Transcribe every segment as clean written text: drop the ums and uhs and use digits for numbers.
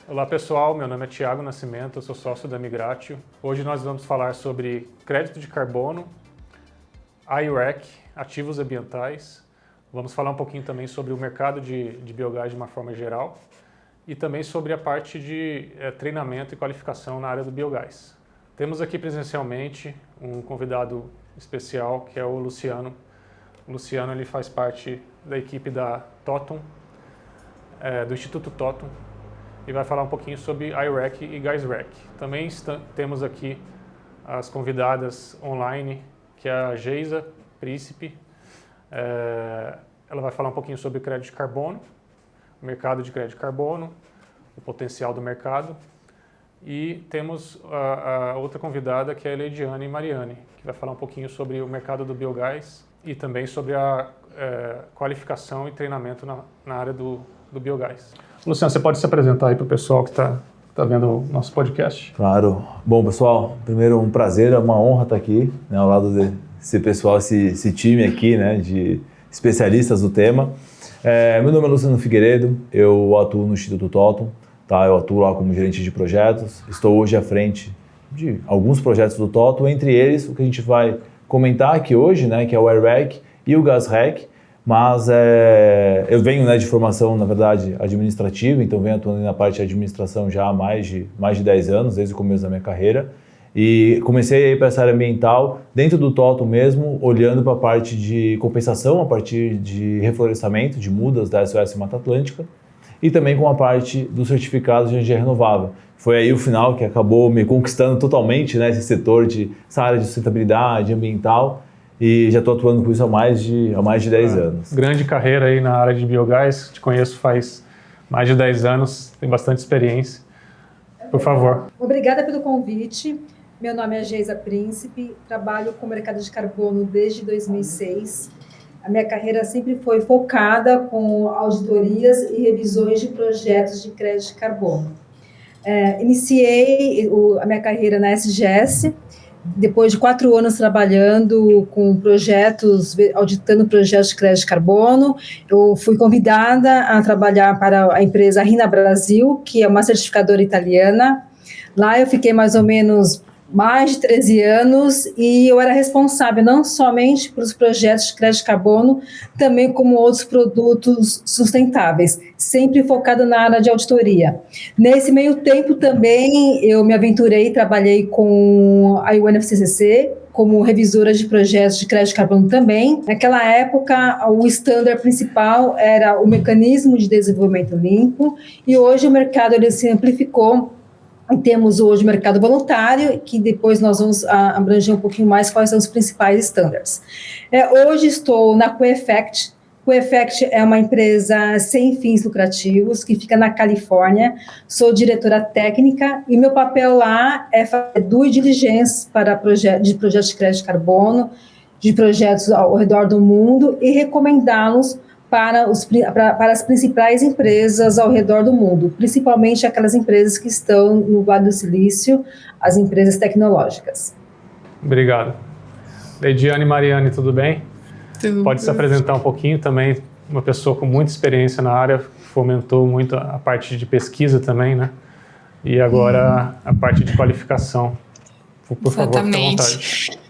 Olá pessoal, meu nome é Thiago Nascimento, eu sou sócio da Migratio. Hoje nós vamos falar sobre crédito de carbono, I-REC, ativos ambientais. Vamos falar um pouquinho também sobre o mercado de biogás de uma forma geral e também sobre a parte de treinamento e qualificação na área do biogás. Temos aqui presencialmente um convidado especial que é o Luciano. O Luciano ele faz parte da equipe da Totum, do Instituto Totum, e vai falar um pouquinho sobre I-REC e GasREC. Também temos aqui as convidadas online, que é a Geisa Príncipe. Ela vai falar um pouquinho sobre crédito de carbono, o mercado de crédito de carbono, o potencial do mercado. E temos a outra convidada, que é a Leidiane Mariani, que vai falar um pouquinho sobre o mercado do biogás e também sobre a qualificação e treinamento na área do biogás. Luciano, você pode se apresentar aí para o pessoal que está vendo o nosso podcast? Claro. Bom, pessoal, primeiro um prazer, é uma honra estar aqui, né, ao lado desse pessoal, esse time aqui, né, de especialistas do tema. Meu nome é Luciano Figueiredo, eu atuo no Instituto Totum, tá? Eu atuo lá como gerente de projetos, estou hoje à frente de alguns projetos do Totum, entre eles o que a gente vai comentar aqui hoje, né, que é o I-REC e o GasREC. Mas eu venho, né, de formação, na verdade, administrativa, então venho atuando na parte de administração já há mais de 10 anos, desde o começo da minha carreira. E comecei a ir para essa área ambiental, dentro do Totum mesmo, olhando para a parte de compensação, a partir de reflorestamento, de mudas da SOS Mata Atlântica, e também com a parte dos certificados de energia renovável. Foi aí o final que acabou me conquistando totalmente, né, essa área de sustentabilidade ambiental. E já estou atuando com isso há mais de 10 anos. Grande carreira aí na área de biogás, te conheço faz mais de 10 anos, tem bastante experiência. Por favor. Obrigada pelo convite. Meu nome é Geisa Príncipe, trabalho com o mercado de carbono desde 2006. A minha carreira sempre foi focada com auditorias e revisões de projetos de crédito de carbono. Iniciei a minha carreira na SGS, depois de 4 anos trabalhando com projetos, auditando projetos de crédito de carbono. Eu fui convidada a trabalhar para a empresa RINA Brasil, que é uma certificadora italiana. Lá eu fiquei mais ou menos mais de 13 anos e eu era responsável não somente pelos projetos de crédito de carbono, também como outros produtos sustentáveis, sempre focado na área de auditoria. Nesse meio tempo também eu me aventurei e trabalhei com a UNFCCC, como revisora de projetos de crédito de carbono também. Naquela época, o standard principal era o mecanismo de desenvolvimento limpo e hoje o mercado ele se amplificou. Temos hoje o mercado voluntário, que depois nós vamos abranger um pouquinho mais quais são os principais standards. Hoje estou na Coeffect. Coeffect é uma empresa sem fins lucrativos, que fica na Califórnia. Sou diretora técnica e meu papel lá é fazer due diligence para projetos de crédito de carbono, de projetos ao redor do mundo e recomendá-los para as principais empresas ao redor do mundo, principalmente aquelas empresas que estão no Vale do Silício, as empresas tecnológicas. Obrigado. Leidiane Mariani, tudo bem? Tudo. Pode se apresentar um pouquinho também, uma pessoa com muita experiência na área, fomentou muito a parte de pesquisa também, né? E agora a parte de qualificação. Por favor, fique à vontade.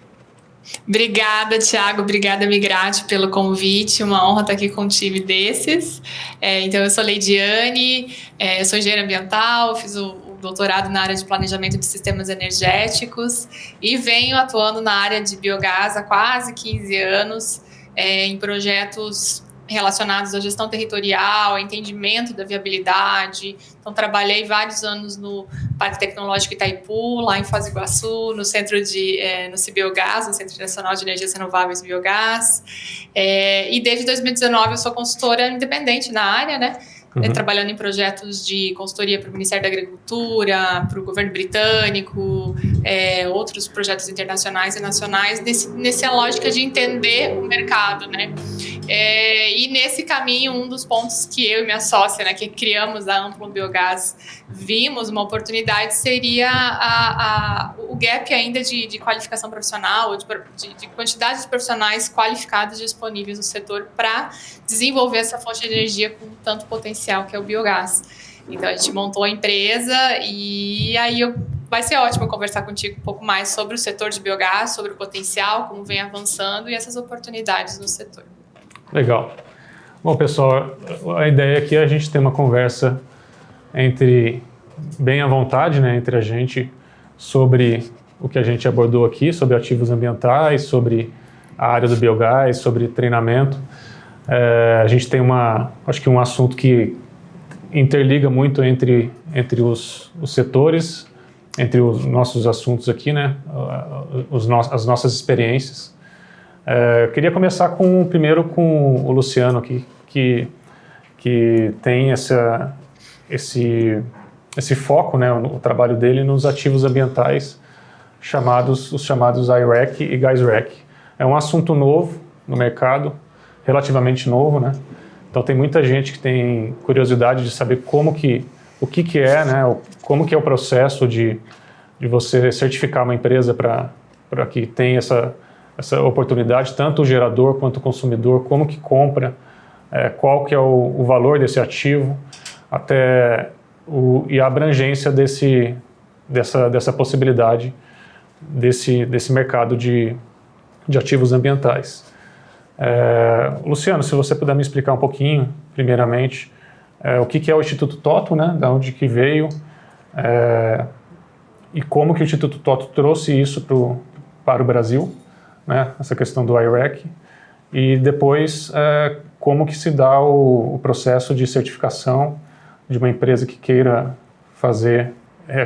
Obrigada, Thiago. Obrigada, Migratio, pelo convite. Uma honra estar aqui com um time desses. Então, eu sou Leidiane, eu sou engenheira ambiental, fiz o doutorado na área de planejamento de sistemas energéticos e venho atuando na área de biogás há quase 15 anos, em projetos relacionados à gestão territorial, entendimento da viabilidade. Então, trabalhei vários anos no Parque Tecnológico Itaipu, lá em Foz do Iguaçu, no Cibiogás, no Centro Nacional de Energias Renováveis e Biogás. E desde 2019 eu sou consultora independente na área, né? Trabalhando em projetos de consultoria para o Ministério da Agricultura, para o governo britânico, outros projetos internacionais e nacionais, nessa lógica de entender o mercado, né? E nesse caminho, um dos pontos que eu e minha sócia, né, que criamos a Amplo Biogás, vimos uma oportunidade seria o gap ainda de qualificação profissional, de quantidade de profissionais qualificados disponíveis no setor para desenvolver essa fonte de energia com tanto potencial que é o biogás. Então a gente montou a empresa e aí vai ser ótimo conversar contigo um pouco mais sobre o setor de biogás, sobre o potencial, como vem avançando e essas oportunidades no setor. Legal. Bom, pessoal, a ideia aqui é a gente ter uma conversa bem à vontade, né, entre a gente sobre o que a gente abordou aqui, sobre ativos ambientais, sobre a área do biogás, sobre treinamento. A gente tem acho que um assunto que interliga muito entre os setores, entre os nossos assuntos aqui, né, as nossas experiências. Eu queria começar primeiro com o Luciano aqui, que tem esse foco, né, o trabalho dele nos ativos ambientais, os chamados I-REC e GAIS-REC. É um assunto novo no mercado, relativamente novo, né? Então tem muita gente que tem curiosidade de saber o que é, né, como que é o processo de você certificar uma empresa para que tenha essa oportunidade, tanto o gerador quanto o consumidor, como que compra, qual que é o valor desse ativo, e a abrangência dessa possibilidade desse mercado de ativos ambientais. Luciano, se você puder me explicar um pouquinho, primeiramente, o que é o Instituto TOTO, né, da onde que veio, e como que o Instituto TOTO trouxe isso para o Brasil, né, essa questão do I-REC, e depois como que se dá o processo de certificação de uma empresa que queira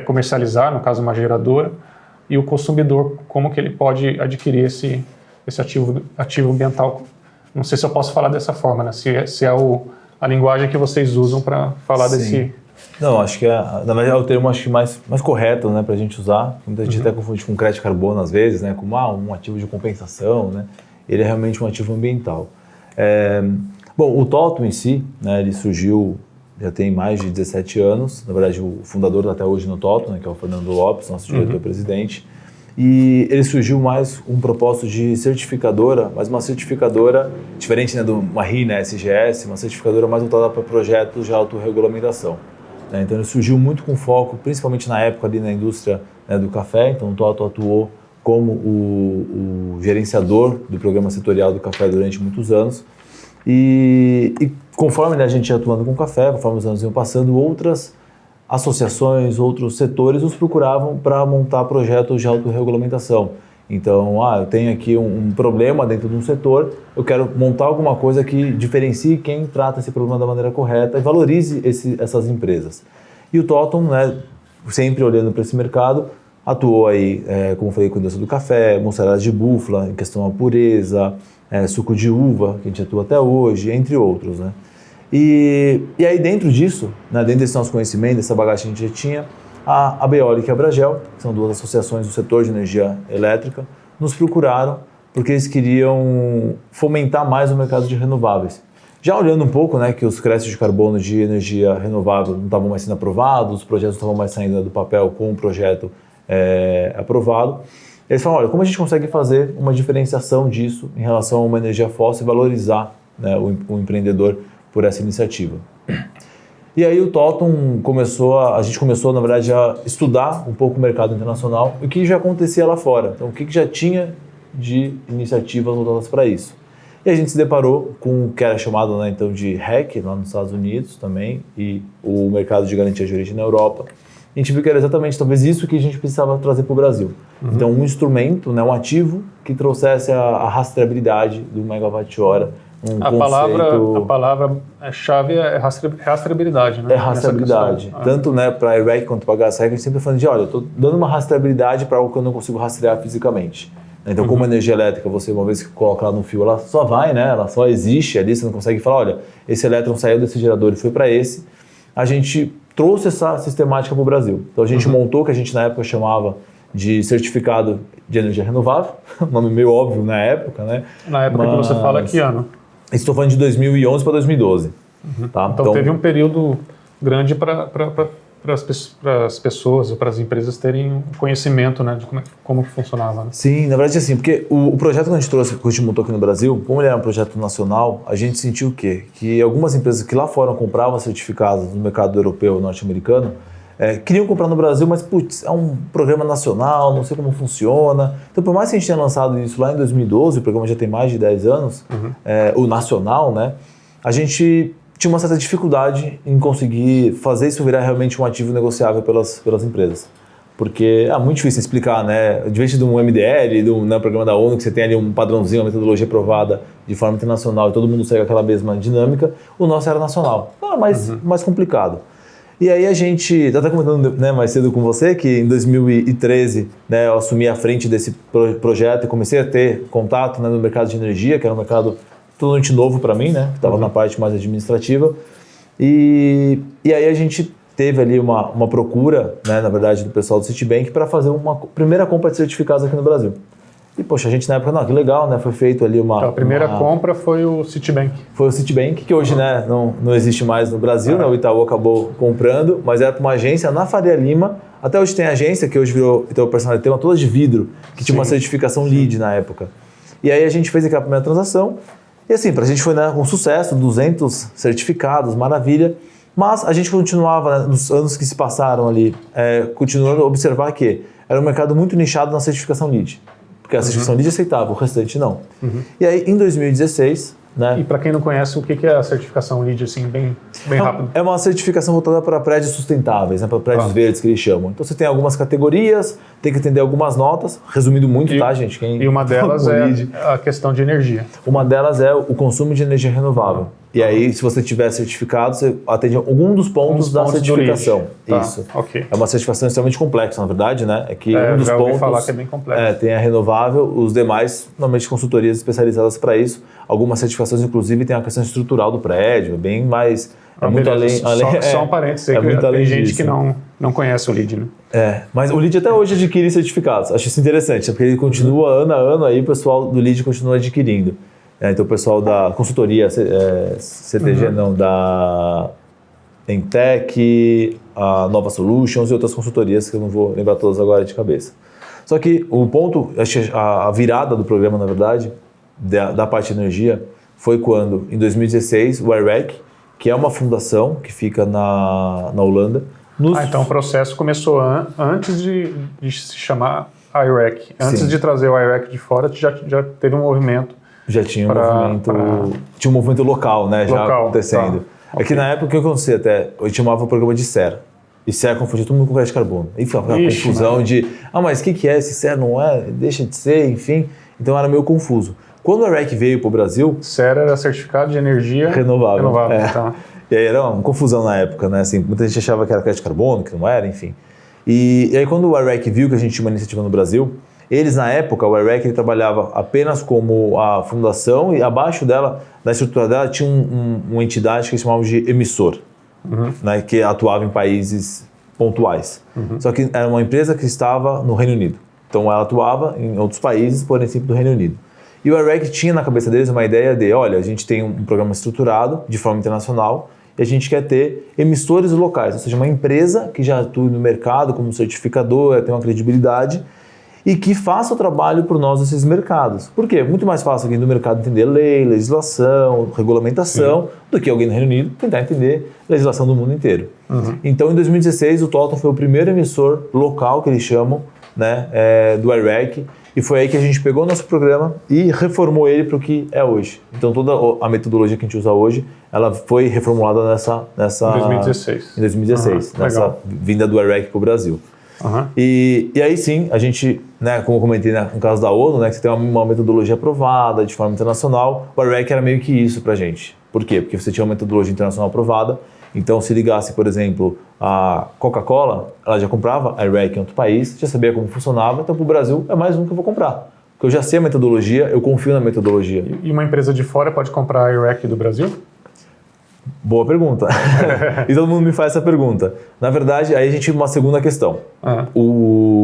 comercializar, no caso uma geradora, e o consumidor, como que ele pode adquirir esse ativo ambiental. Não sei se eu posso falar dessa forma, né? Se é a linguagem que vocês usam para falar desse... Não, acho que na verdade é o termo acho que mais correto, né, para a gente usar. Muita gente até confunde com crédito de carbono às vezes, né, como um ativo de compensação, né? Ele é realmente um ativo ambiental. Bom, o TOTO em si, né, ele surgiu já tem mais de 17 anos. Na verdade, o fundador até hoje no TOTO, né, que é o Fernando Lopes, nosso diretor-presidente. E ele surgiu mais um propósito de certificadora, mas uma certificadora diferente, né, de uma RINA, SGS, uma certificadora mais voltada para projetos de autorregulamentação. Então ele surgiu muito com foco, principalmente na época ali na indústria, né, do café. Então o TOTO atuou como o gerenciador do programa setorial do café durante muitos anos. E conforme, né, a gente ia atuando com o café, conforme os anos iam passando, outras associações, outros setores nos procuravam para montar projetos de autorregulamentação. Então, eu tenho aqui um problema dentro de um setor, eu quero montar alguma coisa que diferencie quem trata esse problema da maneira correta e valorize essas empresas. E o TOTO, né, sempre olhando para esse mercado, atuou aí, como eu falei, com a indústria do café, mussarela de búfala, em questão da pureza, suco de uva, que a gente atua até hoje, entre outros, né? E aí dentro disso, né, dentro desse nosso conhecimento, dessa bagagem que a gente já tinha, a Beolic e a Bragel, que são duas associações do setor de energia elétrica, nos procuraram porque eles queriam fomentar mais o mercado de renováveis. Já olhando um pouco, né, que os créditos de carbono de energia renovável não estavam mais sendo aprovados, os projetos não estavam mais saindo do papel com o projeto aprovado, eles falaram, olha, como a gente consegue fazer uma diferenciação disso em relação a uma energia fóssil e valorizar, né, o empreendedor por essa iniciativa. E aí o TOTO a gente começou, na verdade, a estudar um pouco o mercado internacional e o que já acontecia lá fora. Então, o que já tinha de iniciativas voltadas para isso. E a gente se deparou com o que era chamado, né, então, de REC, lá nos Estados Unidos também, e o mercado de garantia de origem na Europa. A gente viu que era exatamente, talvez, isso que a gente precisava trazer para o Brasil. Então, um instrumento, né, um ativo que trouxesse a rastreabilidade do megawatt-hora. A palavra-chave é rastreabilidade, né? É rastreabilidade. Tanto, né, para a I-REC quanto para a GAIS-REC, a gente sempre falando de, olha, eu estou dando uma rastreabilidade para algo que eu não consigo rastrear fisicamente. Então, como a energia elétrica, você uma vez que coloca ela no fio, ela só vai, né? Ela só existe ali, você não consegue falar, olha, esse elétron saiu desse gerador e foi para esse. A gente trouxe essa sistemática para o Brasil. Então, a gente montou o que a gente na época chamava de certificado de energia renovável, um nome meio óbvio na época, né? Na época que você fala, que ano? Estou falando de 2011 para 2012. Tá? Então teve um período grande para para as pessoas ou para as empresas terem um conhecimento, né, de como que funcionava. Né? Sim, na verdade assim, porque o projeto que a gente trouxe, que a gente montou aqui no Brasil, como ele era um projeto nacional, a gente sentiu o quê? Que algumas empresas que lá fora compravam certificados no mercado europeu e norte-americano, queriam comprar no Brasil, mas putz, é um programa nacional, não sei como funciona. Então, por mais que a gente tenha lançado isso lá em 2012, o programa já tem mais de 10 anos, o nacional, né, a gente tinha uma certa dificuldade em conseguir fazer isso virar realmente um ativo negociável pelas empresas. Porque é muito difícil explicar, né? Diferente de um MDL, de um programa da ONU, que você tem ali um padrãozinho, uma metodologia aprovada de forma internacional e todo mundo segue aquela mesma dinâmica, o nosso era nacional. Era mais complicado. E aí a gente, estava até comentando, né, mais cedo com você, que em 2013, né, eu assumi a frente desse projeto e comecei a ter contato, né, no mercado de energia, que era um mercado totalmente novo para mim, né, que estava na parte mais administrativa. E aí a gente teve ali uma procura, né, na verdade, do pessoal do Citibank para fazer uma primeira compra de certificados aqui no Brasil. E, poxa, a gente na época, que legal, né? Foi feito ali uma... Então, a primeira compra foi o Citibank. Foi o Citibank, que hoje, né, não existe mais no Brasil, né? O Itaú acabou comprando, mas era para uma agência na Faria Lima. Até hoje tem agência, que hoje virou Itaú Personal, tem uma toda de vidro, que tinha uma certificação LEED na época. E aí a gente fez aquela primeira transação, e assim, pra gente foi, né, um sucesso, 200 certificados, maravilha. Mas a gente continuava, né, nos anos que se passaram ali, continuando a observar que era um mercado muito nichado na certificação LEED. Porque a certificação LEED aceitava, o restante não. E aí, em 2016... Né? E para quem não conhece, o que é a certificação LEED, assim, bem rápido? É uma certificação voltada para prédios sustentáveis, né, para prédios verdes, que eles chamam. Então você tem algumas categorias, tem que atender algumas notas, resumindo muito, tá, gente? E uma delas é a questão de energia. Uma delas é o consumo de energia renovável. E aí, se você tiver certificado, você atende algum dos pontos da certificação. Isso. Okay. É uma certificação extremamente complexa, na verdade, né? É que um dos já ouvi pontos falar que é bem complexo. Tem a renovável, os demais, normalmente consultorias especializadas para isso. Algumas certificações, inclusive, tem a questão estrutural do prédio, é bem mais... muito além... Só um parênteses, tem gente que não conhece o LEED, né? Mas o LEED até hoje adquire certificados. Acho isso interessante, porque ele continua ano a ano, aí o pessoal do LEED continua adquirindo. Então o pessoal da consultoria, CTG não, da Entec, a Nova Solutions e outras consultorias que eu não vou lembrar todas agora de cabeça. Só que o ponto, a virada do programa, na verdade, da parte de energia, foi quando, em 2016, o IREC, que é uma fundação que fica na Holanda... Então o processo começou antes de se chamar IREC. Antes de trazer o IREC de fora, já teve um movimento. Já tinha tinha um movimento local, né? Já acontecendo. Tá. É que na época, o que acontecia até? Eu chamava o programa de SER. E SER confundia todo mundo com crédito de carbono. E foi aquela confusão de, mas o que é? Esse SER não é? Deixa de ser, enfim. Então era meio confuso. Quando o IREC veio para o Brasil... SER era certificado de energia renovável. Tá. E aí era uma confusão na época, né? Assim, muita gente achava que era crédito de carbono, que não era, enfim. E aí quando o IREC viu que a gente tinha uma iniciativa no Brasil... Eles, na época, o IREC, ele trabalhava apenas como a fundação e abaixo dela, na estrutura dela, tinha uma entidade que eles chamavam de emissor, né, que atuava em países pontuais. Só que era uma empresa que estava no Reino Unido. Então, ela atuava em outros países, porém sempre do Reino Unido. E o IREC tinha na cabeça deles uma ideia de, olha, a gente tem um programa estruturado de forma internacional e a gente quer ter emissores locais, ou seja, uma empresa que já atua no mercado como certificador, tem uma credibilidade, e que faça o trabalho por nós nesses mercados. Por quê? Muito mais fácil alguém do mercado entender lei, legislação, regulamentação, do que alguém no Reino Unido tentar entender legislação do mundo inteiro. Então, em 2016, o Total foi o primeiro emissor local, que eles chamam, né, do IREC, e foi aí que a gente pegou o nosso programa e reformou ele para o que é hoje. Então, toda a metodologia que a gente usa hoje, ela foi reformulada nessa em 2016. Em 2016, nessa vinda do IREC para o Brasil. E aí sim, a gente, né, como eu comentei, né, no caso da ONU, né, que você tem uma metodologia aprovada de forma internacional, o IREC era meio que isso pra gente. Por quê? Porque você tinha uma metodologia internacional aprovada, então se ligasse, por exemplo, a Coca-Cola, ela já comprava a IREC em outro país, já sabia como funcionava, então pro Brasil é mais um que eu vou comprar. Porque eu já sei a metodologia, eu confio na metodologia. E uma empresa de fora pode comprar a IREC do Brasil? Boa pergunta. E todo mundo me faz essa pergunta. Na verdade, aí a gente tem uma segunda questão.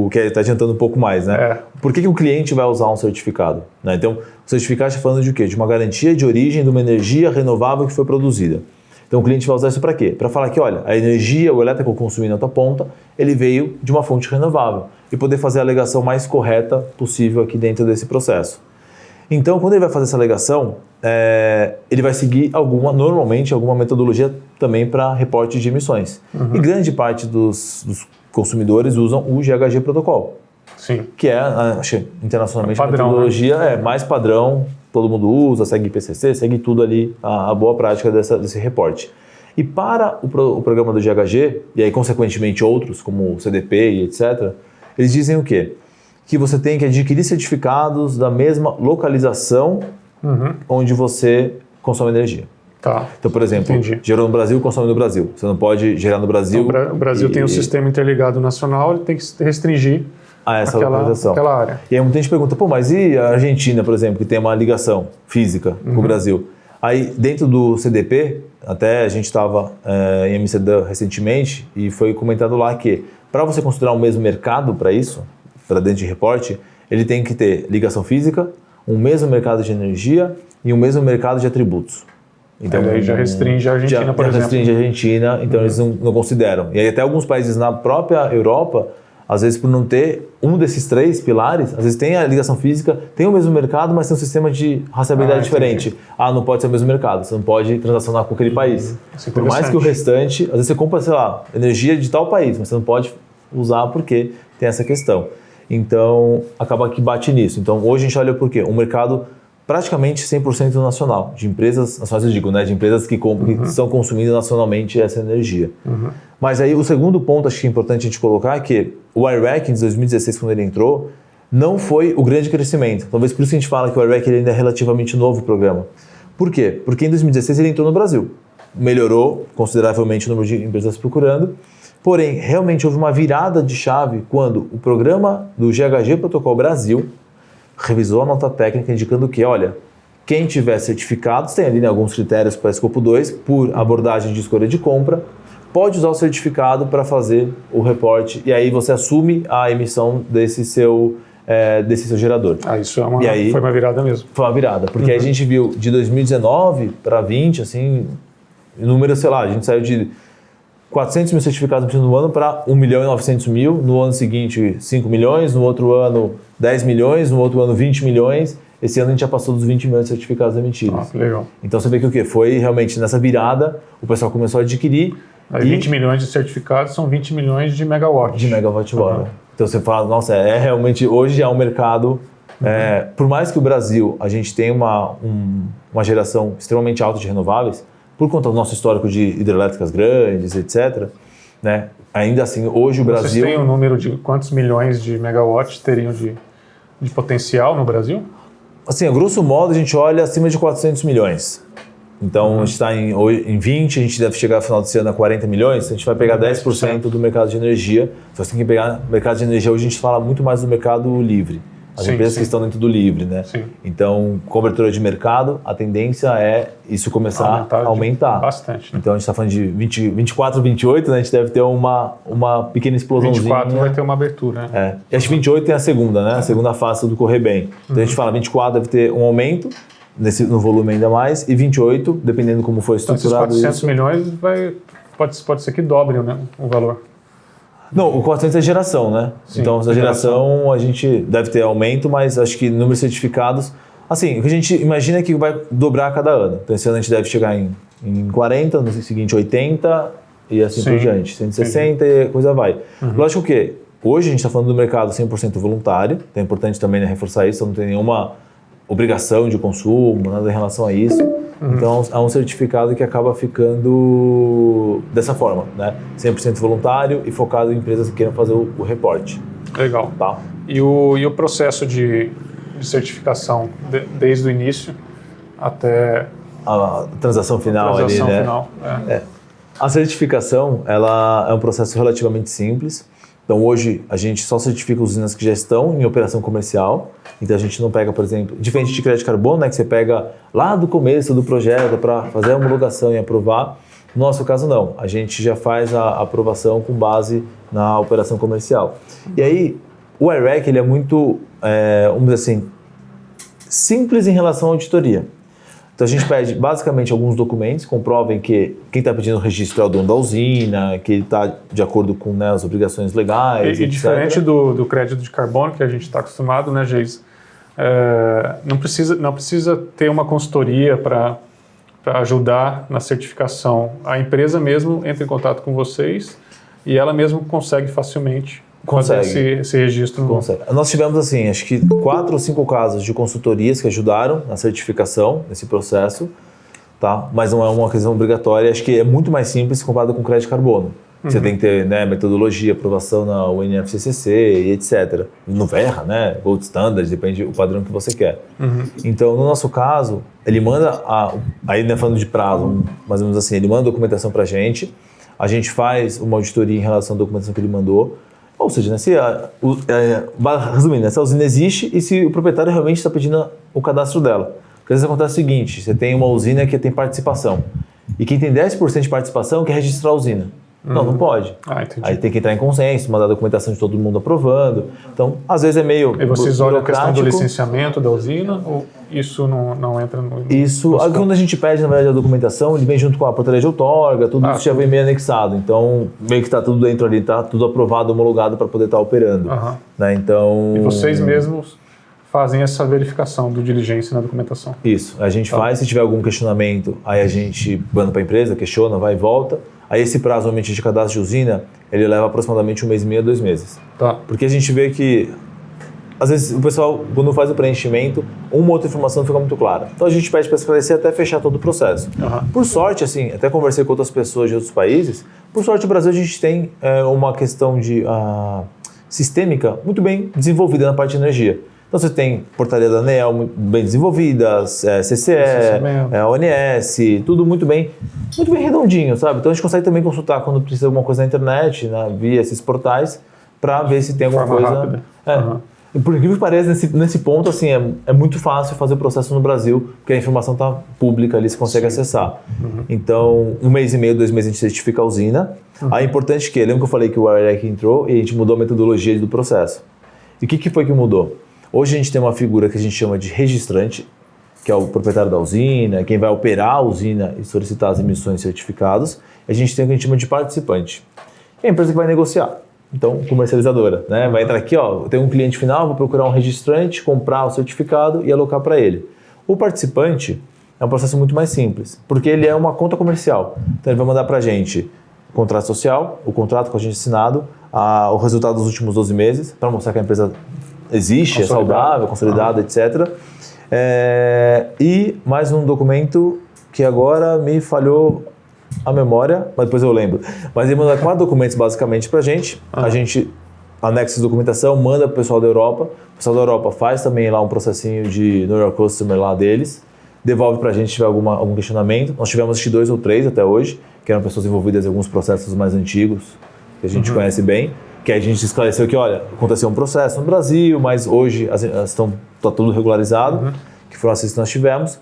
Que está adiantando um pouco mais, né? Por que o cliente vai usar um certificado? Né? Então, o certificado está falando de quê? De uma garantia de origem de uma energia renovável que foi produzida. Então o cliente vai usar isso para quê? Para falar que, olha, a energia, o elétrico consumido na tua ponta, ele veio de uma fonte renovável e poder fazer a alegação mais correta possível aqui dentro desse processo. Então, quando ele vai fazer essa alegação, ele vai seguir normalmente alguma metodologia também para reporte de emissões. E grande parte dos consumidores usam o GHG Protocol. Sim. Que acho, internacionalmente, padrão, a metodologia mais padrão, todo mundo usa, segue IPCC, segue tudo ali, a boa prática desse reporte. E para o programa do GHG, e aí consequentemente outros, como o CDP e etc., eles dizem o quê? Que você tem que adquirir certificados da mesma localização onde você consome energia. Tá. Então, por exemplo, Entendi. gerou no Brasil, consome no Brasil. Você não pode gerar no Brasil. Então, o Brasil tem um sistema interligado nacional, ele tem que restringir essa localização. aquela área. E aí muita gente pergunta, pô, mas e a Argentina, por exemplo, que tem uma ligação física com o Brasil? Aí, dentro do CDP, até a gente estava em Amsterdã recentemente e foi comentado lá que para você considerar o mesmo mercado para isso, para dentro de reporte, ele tem que ter ligação física, um mesmo mercado de energia e um mesmo mercado de atributos. Então, aí já restringe a Argentina, por exemplo. Restringe a Argentina, então eles não consideram. E aí até alguns países na própria Europa, às vezes por não ter um desses três pilares, às vezes tem a ligação física, tem o mesmo mercado, mas tem um sistema de rastreabilidade diferente. Não pode ser o mesmo mercado, você não pode transacionar com aquele país. Por mais que o restante, às vezes você compra, sei lá, energia de tal país, mas você não pode usar porque tem essa questão. Então, acaba que bate nisso. Então, hoje a gente olha por quê? Um mercado praticamente 100% nacional, de empresas nacionais, eu digo, né? De empresas que estão consumindo nacionalmente essa energia. Mas aí o segundo ponto, acho que é importante a gente colocar, é que o IREC, em 2016, quando ele entrou, não foi o grande crescimento. Talvez por isso que a gente fala que o IREC ele ainda é relativamente novo o programa. Por quê? Porque em 2016 ele entrou no Brasil. Melhorou consideravelmente o número de empresas procurando, porém, realmente houve uma virada de chave quando o programa do GHG Protocol Brasil revisou a nota técnica indicando que, olha, quem tiver certificados, tem ali alguns critérios para escopo 2, por abordagem de escolha de compra, pode usar o certificado para fazer o reporte e aí você assume a emissão desse seu gerador. Isso foi uma virada mesmo. Foi uma virada, porque aí a gente viu de 2019 para 20, assim, número, sei lá, a gente saiu de 400 mil certificados no ano para 1 milhão e 900 mil, no ano seguinte 5 milhões, no outro ano 10 milhões, no outro ano 20 milhões, esse ano a gente já passou dos 20 milhões de certificados emitidos. Legal. Então você vê que o quê? Foi realmente nessa virada, o pessoal começou a adquirir. Aí 20 milhões de certificados são 20 milhões de megawatts. De megawatt-hora. Então você fala, nossa, realmente, hoje é um mercado, por mais que o Brasil, a gente tenha uma geração extremamente alta de renováveis, por conta do nosso histórico de hidrelétricas grandes, etc., né? Ainda assim, hoje o Brasil... Vocês têm um número de quantos milhões de megawatts teriam de potencial no Brasil? Assim, a grosso modo, a gente olha acima de 400 milhões. Então, a gente está em 20, a gente deve chegar no final desse ano a 40 milhões, a gente vai pegar 10% do mercado de energia. Então, você tem que pegar o mercado de energia, hoje a gente fala muito mais do mercado livre. As empresas que estão dentro do livre, né? Sim. Então, cobertura de mercado, a tendência é isso começar a aumentar. Bastante. Né? Então, a gente está falando de 24, 28, né? A gente deve ter uma pequena explosãozinha. 24 vai ter uma abertura, né? E acho que 28 tem a segunda, né? A segunda fase do correr bem. Então, a gente fala 24 deve ter um aumento no volume ainda mais, e 28, dependendo como for estruturado então, esses 400 milhões pode ser que dobre, né, o valor. Não, o 400 é geração, né? Sim, então, a geração a gente deve ter aumento, mas acho que número de certificados... Assim, o que a gente imagina é que vai dobrar a cada ano. Então, esse ano a gente deve chegar em 40, no seguinte 80 e assim por diante. 160 e a coisa vai. Lógico que hoje a gente está falando do mercado 100% voluntário. Então, é importante também, né, reforçar isso. Não tem nenhuma obrigação de consumo, nada em relação a isso. Então, há um certificado que acaba ficando dessa forma, né? 100% voluntário e focado em empresas que queiram fazer o reporte. Legal. Tá? E o processo de certificação, desde o início até a transação final ali, né? A certificação, ela é um processo relativamente simples. Então, hoje, a gente só certifica usinas que já estão em operação comercial. Então, a gente não pega, por exemplo, diferente de crédito de carbono, né, que você pega lá do começo do projeto para fazer a homologação e aprovar. No nosso caso, não. A gente já faz a aprovação com base na operação comercial. E aí, o IREC, ele é muito, vamos dizer assim, simples em relação à auditoria. Então a gente pede basicamente alguns documentos que comprovem que quem está pedindo o registro é o dono da usina, que ele está de acordo com, né, as obrigações legais, E etc. diferente do crédito de carbono que a gente está acostumado, né, Geis? Não precisa ter uma consultoria para ajudar na certificação. A empresa mesmo entra em contato com vocês e ela mesmo consegue facilmente fazer esse registro. Consegue. Nós tivemos, assim, acho que 4 ou 5 casos de consultorias que ajudaram na certificação, nesse processo, tá? Mas não é uma questão obrigatória. Acho que é muito mais simples comparado com crédito de carbono. Você tem que ter, né, metodologia, aprovação na UNFCCC e etc. No Verra, né, Gold Standard, depende do padrão que você quer. Então, no nosso caso, ele manda, aí né, falando de prazo, mais ou menos assim, ele manda a documentação para a gente faz uma auditoria em relação à documentação que ele mandou, ou seja, né, resumindo, né, se a usina existe e se o proprietário realmente está pedindo o cadastro dela. Porque às vezes acontece o seguinte, você tem uma usina que tem participação, e quem tem 10% de participação quer registrar a usina. Não pode. Aí tem que entrar em consenso, mandar a documentação de todo mundo aprovando. Então, às vezes é meio E vocês olham a questão do licenciamento da usina ou isso não entra no... Isso, quando a gente pede, na verdade, a documentação, ele vem junto com a portaria de outorga, tudo isso já vem meio anexado. Então, meio que está tudo dentro ali, está tudo aprovado, homologado para poder estar operando. Né? Então... E vocês mesmos fazem essa verificação do diligência na documentação? Isso, a gente faz, se tiver algum questionamento, aí a gente manda para a empresa, questiona, vai e volta. Aí esse prazo, normalmente, de cadastro de usina, ele leva aproximadamente 1 mês e meio a 2 meses. Porque a gente vê que, às vezes, o pessoal, quando faz o preenchimento, uma ou outra informação não fica muito clara. Então a gente pede para esclarecer até fechar todo o processo. Por sorte, assim, até conversei com outras pessoas de outros países, por sorte no Brasil a gente tem uma questão de sistêmica muito bem desenvolvida na parte de energia. Então você tem portaria da ANEEL muito bem desenvolvidas, CCE, ONS, tudo muito bem redondinho, sabe? Então a gente consegue também consultar quando precisa de alguma coisa na internet, né, via esses portais, para ver se tem alguma coisa... rápida. E por incrível que pareça, nesse ponto, assim, é muito fácil fazer o processo no Brasil, porque a informação está pública ali, você consegue acessar. Então, 1 mês e meio, 2 meses a gente certifica a usina. Aí é importante que, lembra que eu falei que o IREC entrou e a gente mudou a metodologia do processo. E o que foi que mudou? Hoje a gente tem uma figura que a gente chama de registrante, que é o proprietário da usina, quem vai operar a usina e solicitar as emissões certificados. A gente tem o que a gente chama de participante, que é a empresa que vai negociar. Então, comercializadora, né? Vai entrar aqui, ó, tem um cliente final, vou procurar um registrante, comprar o certificado e alocar para ele. O participante é um processo muito mais simples, porque ele é uma conta comercial. Então ele vai mandar para a gente o contrato social, o contrato com a gente assinado, o resultado dos últimos 12 meses, para mostrar que a empresa existe, é saudável, consolidada, etc. E mais um documento que agora me falhou a memória, mas depois eu lembro. Mas ele manda 4 documentos basicamente pra gente. A gente anexa essa documentação, manda pro pessoal da Europa. O pessoal da Europa faz também lá um processinho de Know Your Customer lá deles. Devolve pra gente se tiver algum questionamento. Nós tivemos 2 ou 3 até hoje, que eram pessoas envolvidas em alguns processos mais antigos, que a gente conhece bem. Que a gente esclareceu que, olha, aconteceu um processo no Brasil, mas hoje está tudo regularizado, que foram as que nós tivemos.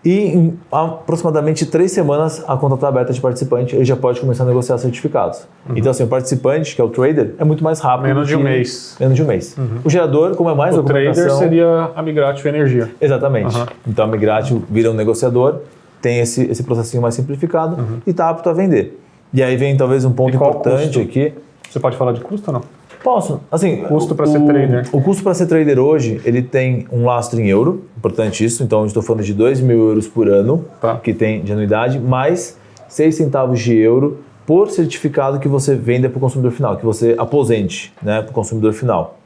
E em aproximadamente 3 semanas a conta está aberta de participante, ele já pode começar a negociar certificados. Então, assim, o participante, que é o trader, é muito mais rápido. Menos de um mês. Menos de um mês. O gerador, como é mais documentação... O trader seria a Migratio Energia. Exatamente. Então, a Migratio vira um negociador, tem esse processinho mais simplificado e está apto a vender. E aí vem talvez um ponto importante aqui. Você pode falar de custo ou não? Posso. Assim, custo para ser trader. O custo para ser trader hoje, ele tem um lastro em euro, importante isso. Então, eu estou falando de 2 mil euros por ano, que tem de anuidade, mais 6 centavos de euro por certificado que você venda para o consumidor final, que você aposente, né, para o consumidor final.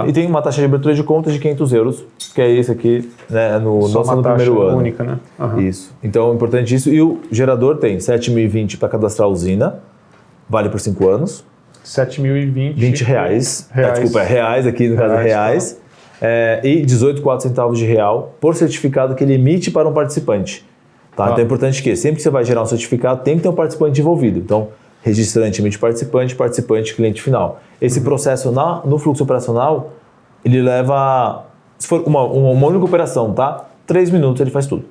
E tem uma taxa de abertura de conta de 500 euros, que é esse aqui, né, no primeiro ano. Única, né? Isso. Então, é importante isso. E o gerador tem 7.020 para cadastrar a usina, vale por 5 anos. 7.020 reais. Desculpa, é reais aqui, no caso é reais. E 18,4 centavos de real por certificado que ele emite para um participante. Então é importante que sempre que você vai gerar um certificado, tem que ter um participante envolvido. Então, registrante emite participante, participante cliente final. Esse processo no fluxo operacional, ele leva, se for uma única operação, 3 minutos ele faz tudo.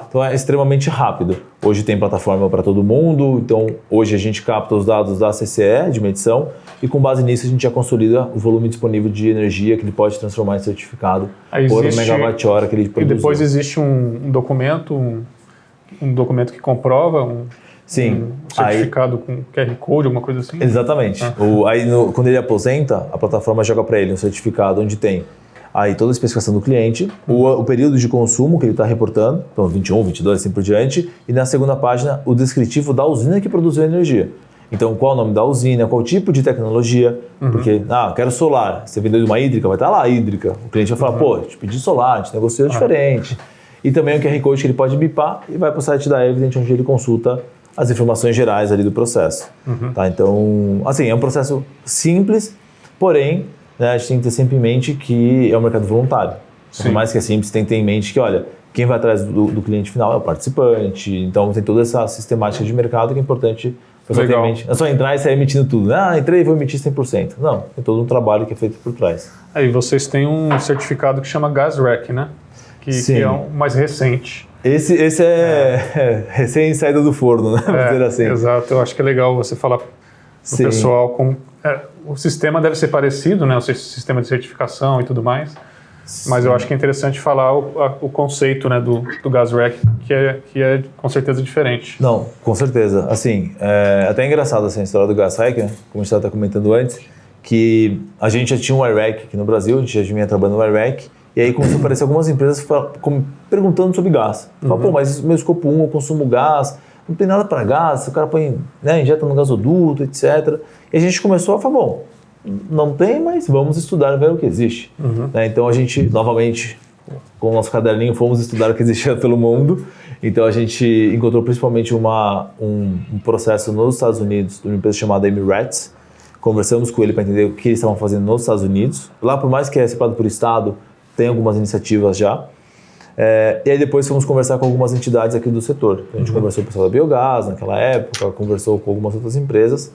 Então é extremamente rápido. Hoje tem plataforma para todo mundo, então hoje a gente capta os dados da CCE de medição e com base nisso a gente já consolida o volume disponível de energia que ele pode transformar em certificado por megawatt-hora que ele produziu. E depois existe um documento, um documento que comprova Sim. um certificado com QR Code, alguma coisa assim? Exatamente. Quando ele aposenta, a plataforma joga para ele um certificado onde tem aí toda a especificação do cliente, o período de consumo que ele está reportando, então 21, 22, assim por diante, e na segunda página o descritivo da usina que produziu a energia. Então, qual o nome da usina, qual tipo de tecnologia, porque, quero solar, você vendeu de uma hídrica, vai estar lá a hídrica. O cliente vai falar, pô, te pedi solar, a gente negociou diferente. E também o QR Code que ele pode bipar e vai para o site da Evident, onde ele consulta as informações gerais ali do processo. Tá? Então, assim, é um processo simples, porém, né, a gente tem que ter sempre em mente que é um mercado voluntário. Por mais que é simples, tem que ter em mente que, olha, quem vai atrás do cliente final é o participante, então tem toda essa sistemática de mercado que é importante. Legal. Não é só entrar e sair emitindo tudo. Entrei e vou emitir 100%. Não, tem todo um trabalho que é feito por trás. Aí vocês têm um certificado que chama GasRec, né? Que é o mais recente. Esse é recém-saída do forno, né? Vamos dizer assim. Exato, eu acho que é legal você falar para o pessoal o sistema deve ser parecido, né? O sistema de certificação e tudo mais. Sim. Mas eu acho que é interessante falar o conceito, né, do GasRec, que é com certeza diferente. Não, com certeza. Assim, até engraçado assim, a história do GasRec, né? Como a gente estava comentando antes, que a gente já tinha um iRec aqui no Brasil, a gente já vinha trabalhando no iRec, e aí começou a aparecer algumas empresas perguntando sobre gás. Fala, pô, mas meu escopo 1 eu consumo gás, não tem nada para gás, o cara põe, né, injeta no gasoduto, etc. E a gente começou a falar, bom, não tem, mas vamos estudar e ver o que existe. Né? Então a gente, novamente, com o nosso caderninho, fomos estudar o que existia pelo mundo. Então a gente encontrou principalmente um processo nos Estados Unidos, de uma empresa chamada Emirates. Conversamos com ele para entender o que eles estavam fazendo nos Estados Unidos. Lá, por mais que é separado por estado, tem algumas iniciativas já. E aí depois fomos conversar com algumas entidades aqui do setor. A gente conversou com o pessoal da Biogás naquela época, conversou com algumas outras empresas.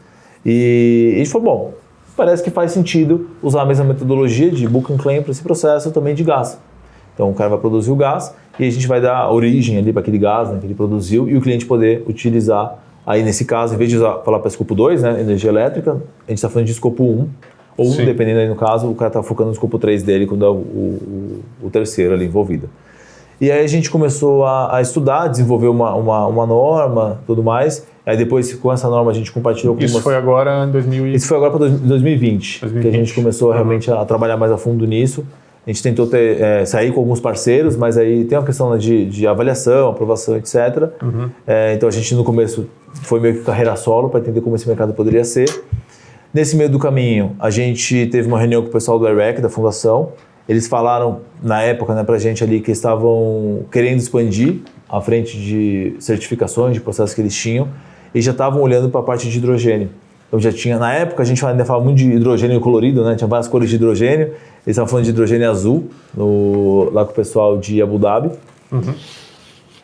E a gente falou, bom, parece que faz sentido usar a mesma metodologia de book and claim para esse processo também de gás. Então o cara vai produzir o gás e a gente vai dar origem ali para aquele gás, né, que ele produziu e o cliente poder utilizar, aí nesse caso, em vez de falar para escopo 2, né, energia elétrica, a gente está falando de escopo 1, ou dependendo aí no caso, o cara está focando no escopo 3 dele quando é o terceiro ali envolvido. E aí a gente começou a estudar, desenvolver uma norma, tudo mais. Aí depois, com essa norma, a gente compartilhou algumas... Isso foi agora em 2020? Isso foi agora para 2020, que a gente começou realmente a trabalhar mais a fundo nisso. A gente tentou sair com alguns parceiros, mas aí tem uma questão de avaliação, aprovação, etc. Então a gente no começo foi meio que carreira solo para entender como esse mercado poderia ser. Nesse meio do caminho, a gente teve uma reunião com o pessoal do iRec, da fundação. Eles falaram, na época, né, pra gente ali que estavam querendo expandir a frente de certificações, de processos que eles tinham, e já estavam olhando para a parte de hidrogênio. Então já tinha, na época, a gente ainda falava muito de hidrogênio colorido, né? Tinha várias cores de hidrogênio. Eles estavam falando de hidrogênio azul, lá com o pessoal de Abu Dhabi.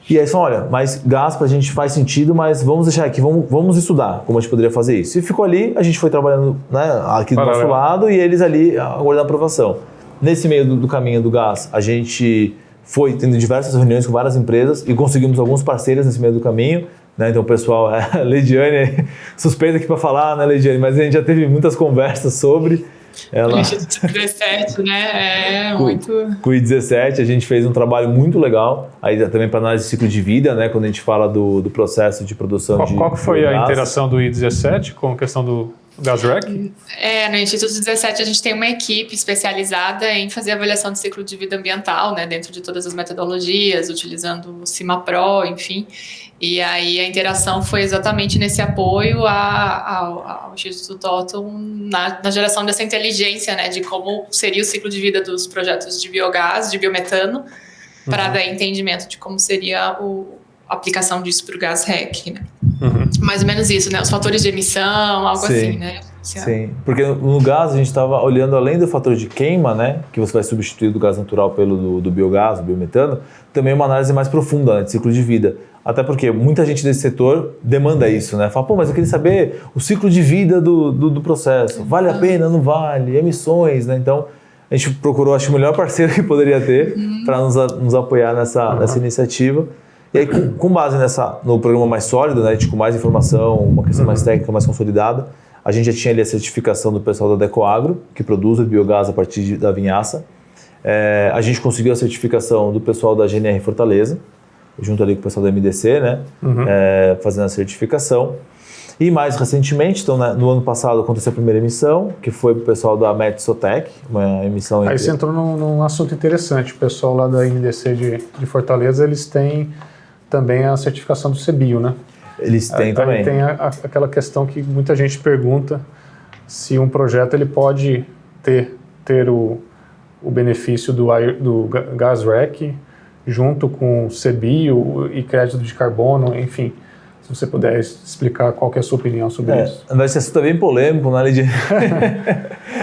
E aí eles falaram, olha, mas gás pra gente faz sentido, mas vamos deixar aqui, vamos estudar como a gente poderia fazer isso. E ficou ali, a gente foi trabalhando, né, aqui do nosso lado e eles ali aguardando a aprovação. Nesse meio do caminho do gás, a gente foi tendo diversas reuniões com várias empresas e conseguimos alguns parceiros nesse meio do caminho. Né? Então o pessoal, a Leidiane, suspeita aqui para falar, né, Leidiane? Mas a gente já teve muitas conversas sobre... Ela... A gente 17, né? muito... Com o I17 a gente fez um trabalho muito legal, aí também para análise de ciclo de vida, né? Quando a gente fala do processo de produção de... Qual foi a interação do I17 com a questão do GasRec? No Instituto 17 a gente tem uma equipe especializada em fazer avaliação de ciclo de vida ambiental, né, dentro de todas as metodologias, utilizando o CIMAPRO, enfim. E aí a interação foi exatamente nesse apoio ao Instituto Otton na geração dessa inteligência, né, de como seria o ciclo de vida dos projetos de biogás, de biometano, para dar entendimento de como seria a aplicação disso para o GasRec, né? Mais ou menos isso, né? Os fatores de emissão, algo assim, né? Sim, porque no gás a gente estava olhando além do fator de queima, né? Que você vai substituir do gás natural pelo do biogás, do biometano, também uma análise mais profunda, né, de ciclo de vida. Até porque muita gente desse setor demanda isso, né? Fala, pô, mas eu queria saber o ciclo de vida do processo. Vale a pena, não vale? Emissões, né? Então, a gente procurou, acho, o melhor parceiro que poderia ter para nos apoiar nessa iniciativa. E aí, com base no programa mais sólido, né, com mais informação, uma questão mais técnica, mais consolidada, a gente já tinha ali a certificação do pessoal da Decoagro, que produz o biogás a partir da vinhaça. A gente conseguiu a certificação do pessoal da GNR Fortaleza, junto ali com o pessoal da MDC, né, fazendo a certificação. E mais recentemente, então, no ano passado aconteceu a primeira emissão, que foi para o pessoal da Metsotec, uma emissão... Aí você entrou num assunto interessante. O pessoal lá da MDC de Fortaleza, eles têm também a certificação do CBio, né? Eles têm também. Aí tem aquela questão que muita gente pergunta se um projeto ele pode ter o benefício do Gas REC junto com CBio e crédito de carbono, enfim. Se você puder explicar qual que é a sua opinião sobre isso. Esse assunto é bem polêmico, né, Lidia?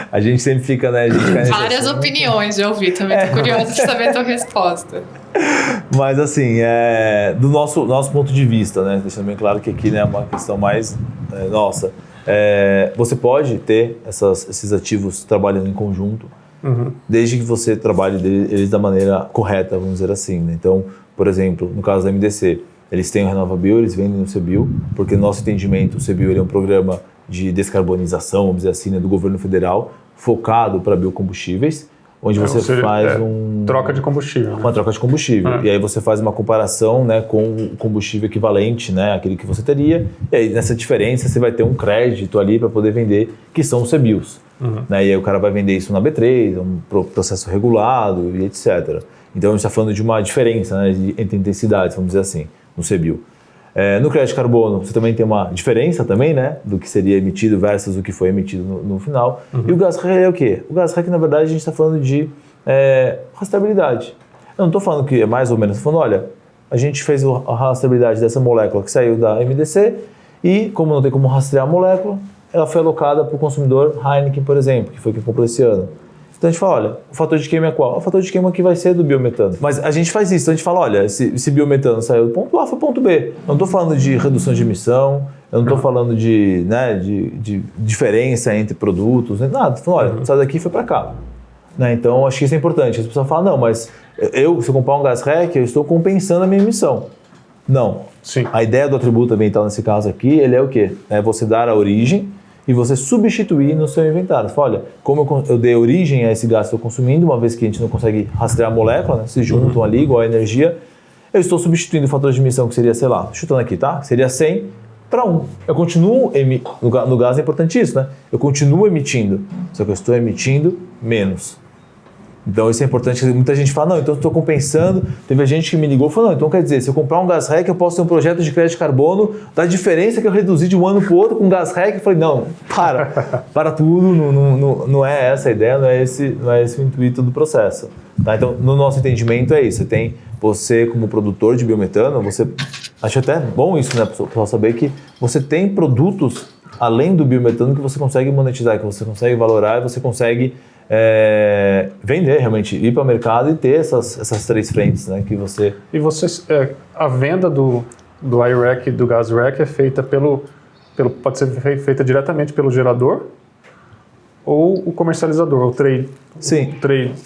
A gente sempre fica, né? Várias opiniões, já ouvi. Também estou curiosa de saber a tua resposta. Mas assim, do nosso ponto de vista, né? Deixando bem claro que aqui, né, é uma questão mais nossa. Você pode ter esses ativos trabalhando em conjunto, desde que você trabalhe eles da maneira correta, vamos dizer assim, né? Então, por exemplo, no caso da MDC, eles têm o RenovaBio, eles vendem o CBio, porque no nosso entendimento o CBio ele é um programa de descarbonização, vamos dizer assim, né, do governo federal, focado para biocombustíveis, onde você faz troca de combustível. Uma troca de combustível. E aí você faz uma comparação, né, com o combustível equivalente, né, aquele que você teria, e aí nessa diferença você vai ter um crédito ali para poder vender, que são os CBios. Né, e aí o cara vai vender isso na B3, um processo regulado e etc. Então a gente está falando de uma diferença, né, entre intensidades, vamos dizer assim, no CBio. No crédito de carbono, você também tem uma diferença também, né, do que seria emitido versus o que foi emitido no final. E o Gas REC é o quê? O Gas REC, na verdade, a gente está falando de rastreabilidade. Eu não estou falando que é mais ou menos, estou falando, olha, a gente fez a rastreabilidade dessa molécula que saiu da MDC e, como não tem como rastrear a molécula, ela foi alocada para o consumidor Heineken, por exemplo, que foi quem comprou esse ano. Então a gente fala, olha, o fator de queima é qual? O fator de queima que vai ser do biometano. Mas a gente faz isso, então a gente fala, olha, esse biometano saiu do ponto A para o ponto B. Eu não estou falando de redução de emissão, eu não estou falando de diferença entre produtos, nada. Estou falando, olha, saiu daqui e foi para cá. Né? Então acho que isso é importante. As pessoas falam, não, mas se eu comprar um Gas REC, eu estou compensando a minha emissão. Não. Sim. A ideia do atributo ambiental nesse caso aqui, ele é o quê? É você dar a origem e você substituir no seu inventário. Você fala, olha, como eu dei origem a esse gás que estou consumindo, uma vez que a gente não consegue rastrear a molécula, né, se juntam ali igual a energia, eu estou substituindo o fator de emissão que seria, sei lá, chutando aqui, tá? Seria 100 para 1. Eu continuo no gás é importante isso, né? Eu continuo emitindo, só que eu estou emitindo menos. Então isso é importante, muita gente fala, não, então eu estou compensando. Teve gente que me ligou e falou, não, então quer dizer, se eu comprar um Gas REC, eu posso ter um projeto de crédito de carbono da diferença que eu reduzi de um ano para o outro com Gas REC. Eu falei, não, para tudo, não é essa a ideia, não é esse o intuito do processo. Tá? Então, no nosso entendimento é isso, você como produtor de biometano, acho até bom isso, né, para o pessoal saber que você tem produtos além do biometano que você consegue monetizar, que você consegue valorar e você consegue vender realmente, ir para o mercado e ter essas três frentes, né, que você... E a venda do iREC e do Gas REC é feita pode ser feita diretamente pelo gerador ou o comercializador, o trade. Sim.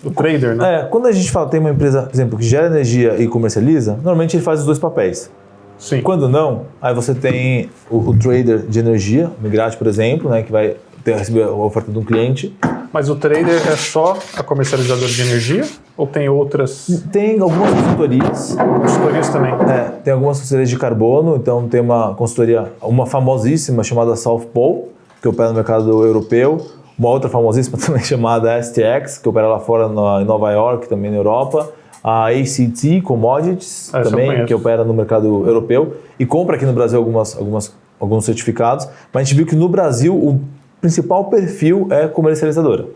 O trader, né? Quando a gente fala, tem uma empresa, por exemplo, que gera energia e comercializa, normalmente ele faz os dois papéis. Sim. Quando não, aí você tem o trader de energia, o Migrate, por exemplo, né, que vai receber a oferta de um cliente. Mas o trader é só a comercializadora de energia? Ou tem outras? Tem algumas consultorias. Consultorias também? Tem algumas consultorias de carbono. Então tem uma consultoria, uma famosíssima chamada South Pole, que opera no mercado europeu. Uma outra famosíssima também chamada STX, que opera lá fora em Nova York, também na Europa. A ACT Commodities, também, que opera no mercado europeu. E compra aqui no Brasil alguns certificados. Mas a gente viu que no Brasil o principal perfil é comercializadora.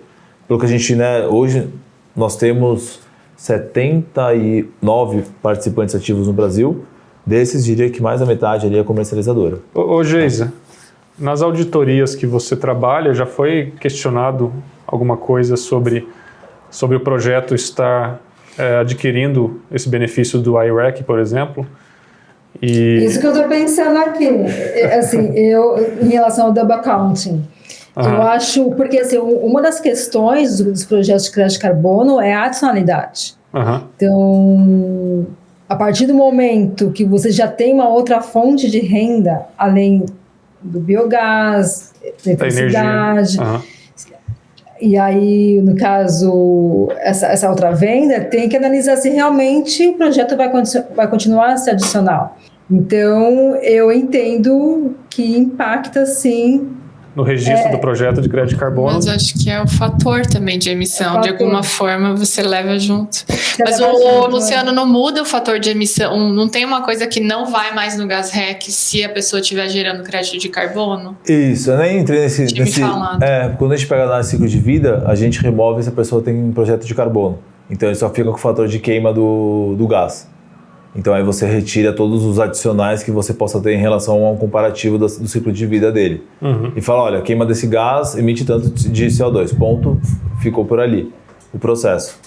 Pelo que a gente, né, hoje nós temos 79 participantes ativos no Brasil, desses diria que mais da metade ali é comercializadora. Ô Geisa, nas auditorias que você trabalha, já foi questionado alguma coisa sobre o projeto estar adquirindo esse benefício do iREC, por exemplo? Isso que eu estou pensando aqui, assim, em relação ao double accounting. Eu acho, porque assim, uma das questões dos projetos de crédito de carbono é a adicionalidade. Então, A partir do momento que você já tem uma outra fonte de renda, além do biogás, eletricidade, e aí, no caso, essa outra venda, tem que analisar se realmente o projeto vai continuar a ser adicional. Então, eu entendo que impacta, sim, no registro do projeto de crédito de carbono. Mas acho que é o fator também de emissão. De alguma forma, você leva junto. Mas Luciano, não muda o fator de emissão? Não tem uma coisa que não vai mais no gás REC se a pessoa estiver gerando crédito de carbono? Isso, eu nem entrei nesse quando a gente pega lá no ciclo de vida, a gente remove se a pessoa tem um projeto de carbono. Então, ele só fica com o fator de queima do gás. Então, aí você retira todos os adicionais que você possa ter em relação a um comparativo do ciclo de vida dele. E fala, olha, a queima desse gás emite tanto de CO2, ponto, ficou por ali o processo.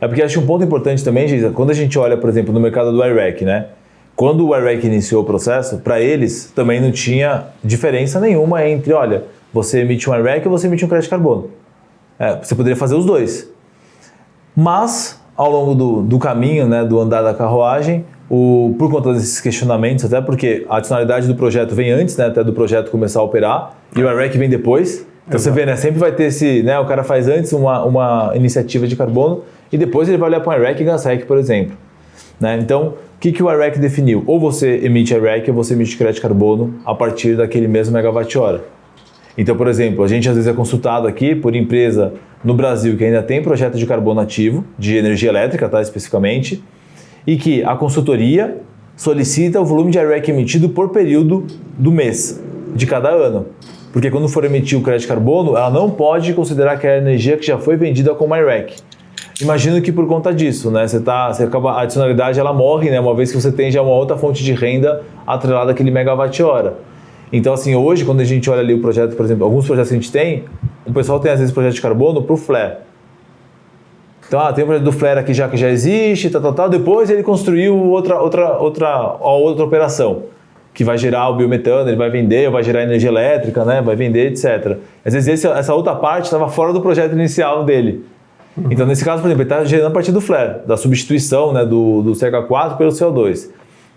É porque acho um ponto importante também, Geisa, quando a gente olha, por exemplo, no mercado do I-REC, né? Quando o I-REC iniciou o processo, para eles também não tinha diferença nenhuma entre, olha, você emite um I-REC ou você emite um crédito de carbono. Você poderia fazer os dois. Mas, ao longo do caminho, né, do andar da carruagem, por conta desses questionamentos, até porque a adicionalidade do projeto vem antes, né, até do projeto começar a operar, e o I-REC vem depois. Então você vê, né, sempre vai ter esse, né, o cara faz antes uma iniciativa de carbono e depois ele vai olhar para o I-REC e GasREC, por exemplo. Né? Então, o que o I-REC definiu? Ou você emite I-REC ou você emite crédito de carbono a partir daquele mesmo megawatt-hora. Então, por exemplo, a gente às vezes é consultado aqui por empresa no Brasil que ainda tem projeto de carbono ativo, de energia elétrica, tá, especificamente, e que a consultoria solicita o volume de I-REC emitido por período do mês, de cada ano. Porque quando for emitir o crédito de carbono, ela não pode considerar aquela energia que já foi vendida como I-REC. Imagino que por conta disso, né, a adicionalidade ela morre, né, uma vez que você tem já uma outra fonte de renda atrelada àquele megawatt-hora. Então, assim, hoje, quando a gente olha ali o projeto, por exemplo, alguns projetos que a gente tem, o pessoal tem às vezes projeto de carbono para o flare. Então, tem o projeto do flare aqui que já existe, depois ele construiu outra operação, que vai gerar o biometano, ele vai vender, vai gerar energia elétrica, né, vai vender, etc. Às vezes essa outra parte estava fora do projeto inicial dele. Então, nesse caso, por exemplo, ele está gerando a partir do flare, da substituição, né, do CH4 pelo CO2.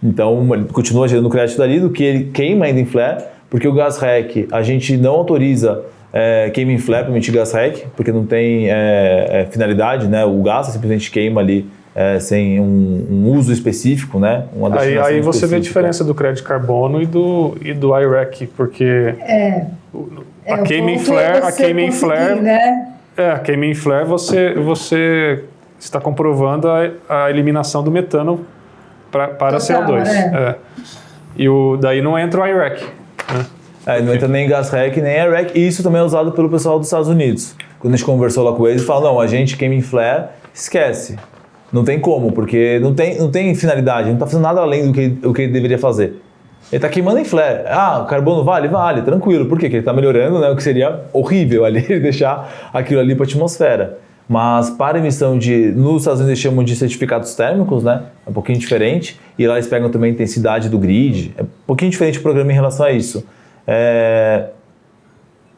Então, ele continua gerando crédito dali, do que ele queima ainda em flare, porque o GasREC, a gente não autoriza queima em flare para emitir GasREC, porque não tem finalidade, né? O gás simplesmente queima ali sem um uso específico, né? Aí você vê a diferença do crédito de carbono e do I-REC, porque a queima em flare, né? a queima em flare você está comprovando a eliminação do metano para CO2. E daí não entra o I-REC. Né? Não entra nem GasREC, nem I-REC, e isso também é usado pelo pessoal dos Estados Unidos. Quando a gente conversou lá com eles, falaram, não, a gente queima em flare, esquece. Não tem como, porque não tem finalidade, não está fazendo nada além do que ele deveria fazer. Ele está queimando em flare. O carbono vale? Vale, tranquilo. Por quê? Porque ele está melhorando, né, o que seria horrível ali, deixar aquilo ali para a atmosfera. Mas para emissão nos Estados Unidos eles chamam de certificados térmicos, né? É um pouquinho diferente. E lá eles pegam também a intensidade do grid. É um pouquinho diferente o programa em relação a isso.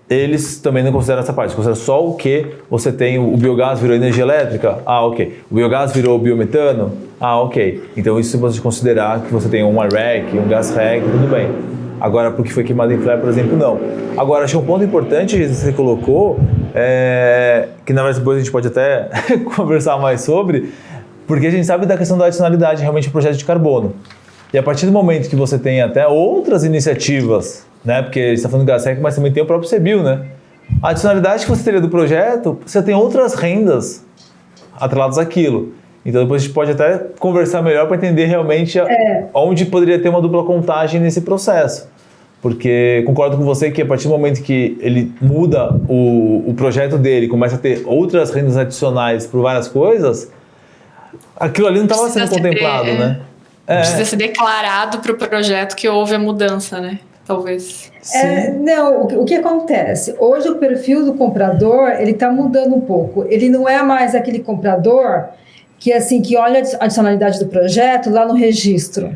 Eles também não consideram essa parte. Consideram só o que você tem. O biogás virou energia elétrica? Ok. O biogás virou biometano? Ok. Então isso se você considerar que você tem um I-REC, um GasREC, tudo bem. Agora, porque foi queimado em flare, por exemplo, não. Agora, acho que um ponto importante que você colocou, que na verdade depois a gente pode até conversar mais sobre, porque a gente sabe da questão da adicionalidade realmente do projeto de carbono. E a partir do momento que você tem até outras iniciativas, né, porque a gente está falando do GasREC, mas também tem o próprio CBIO, né? A adicionalidade que você teria do projeto, você tem outras rendas atreladas àquilo. Então depois a gente pode até conversar melhor para entender realmente onde poderia ter uma dupla contagem nesse processo. Porque concordo com você que a partir do momento que ele muda o projeto dele, começa a ter outras rendas adicionais por várias coisas, aquilo ali não estava sendo contemplado, né? Precisa ser declarado para o projeto que houve a mudança, né? Talvez. Não, o que acontece? Hoje o perfil do comprador, ele está mudando um pouco. Ele não é mais aquele comprador que olha a adicionalidade do projeto lá no registro.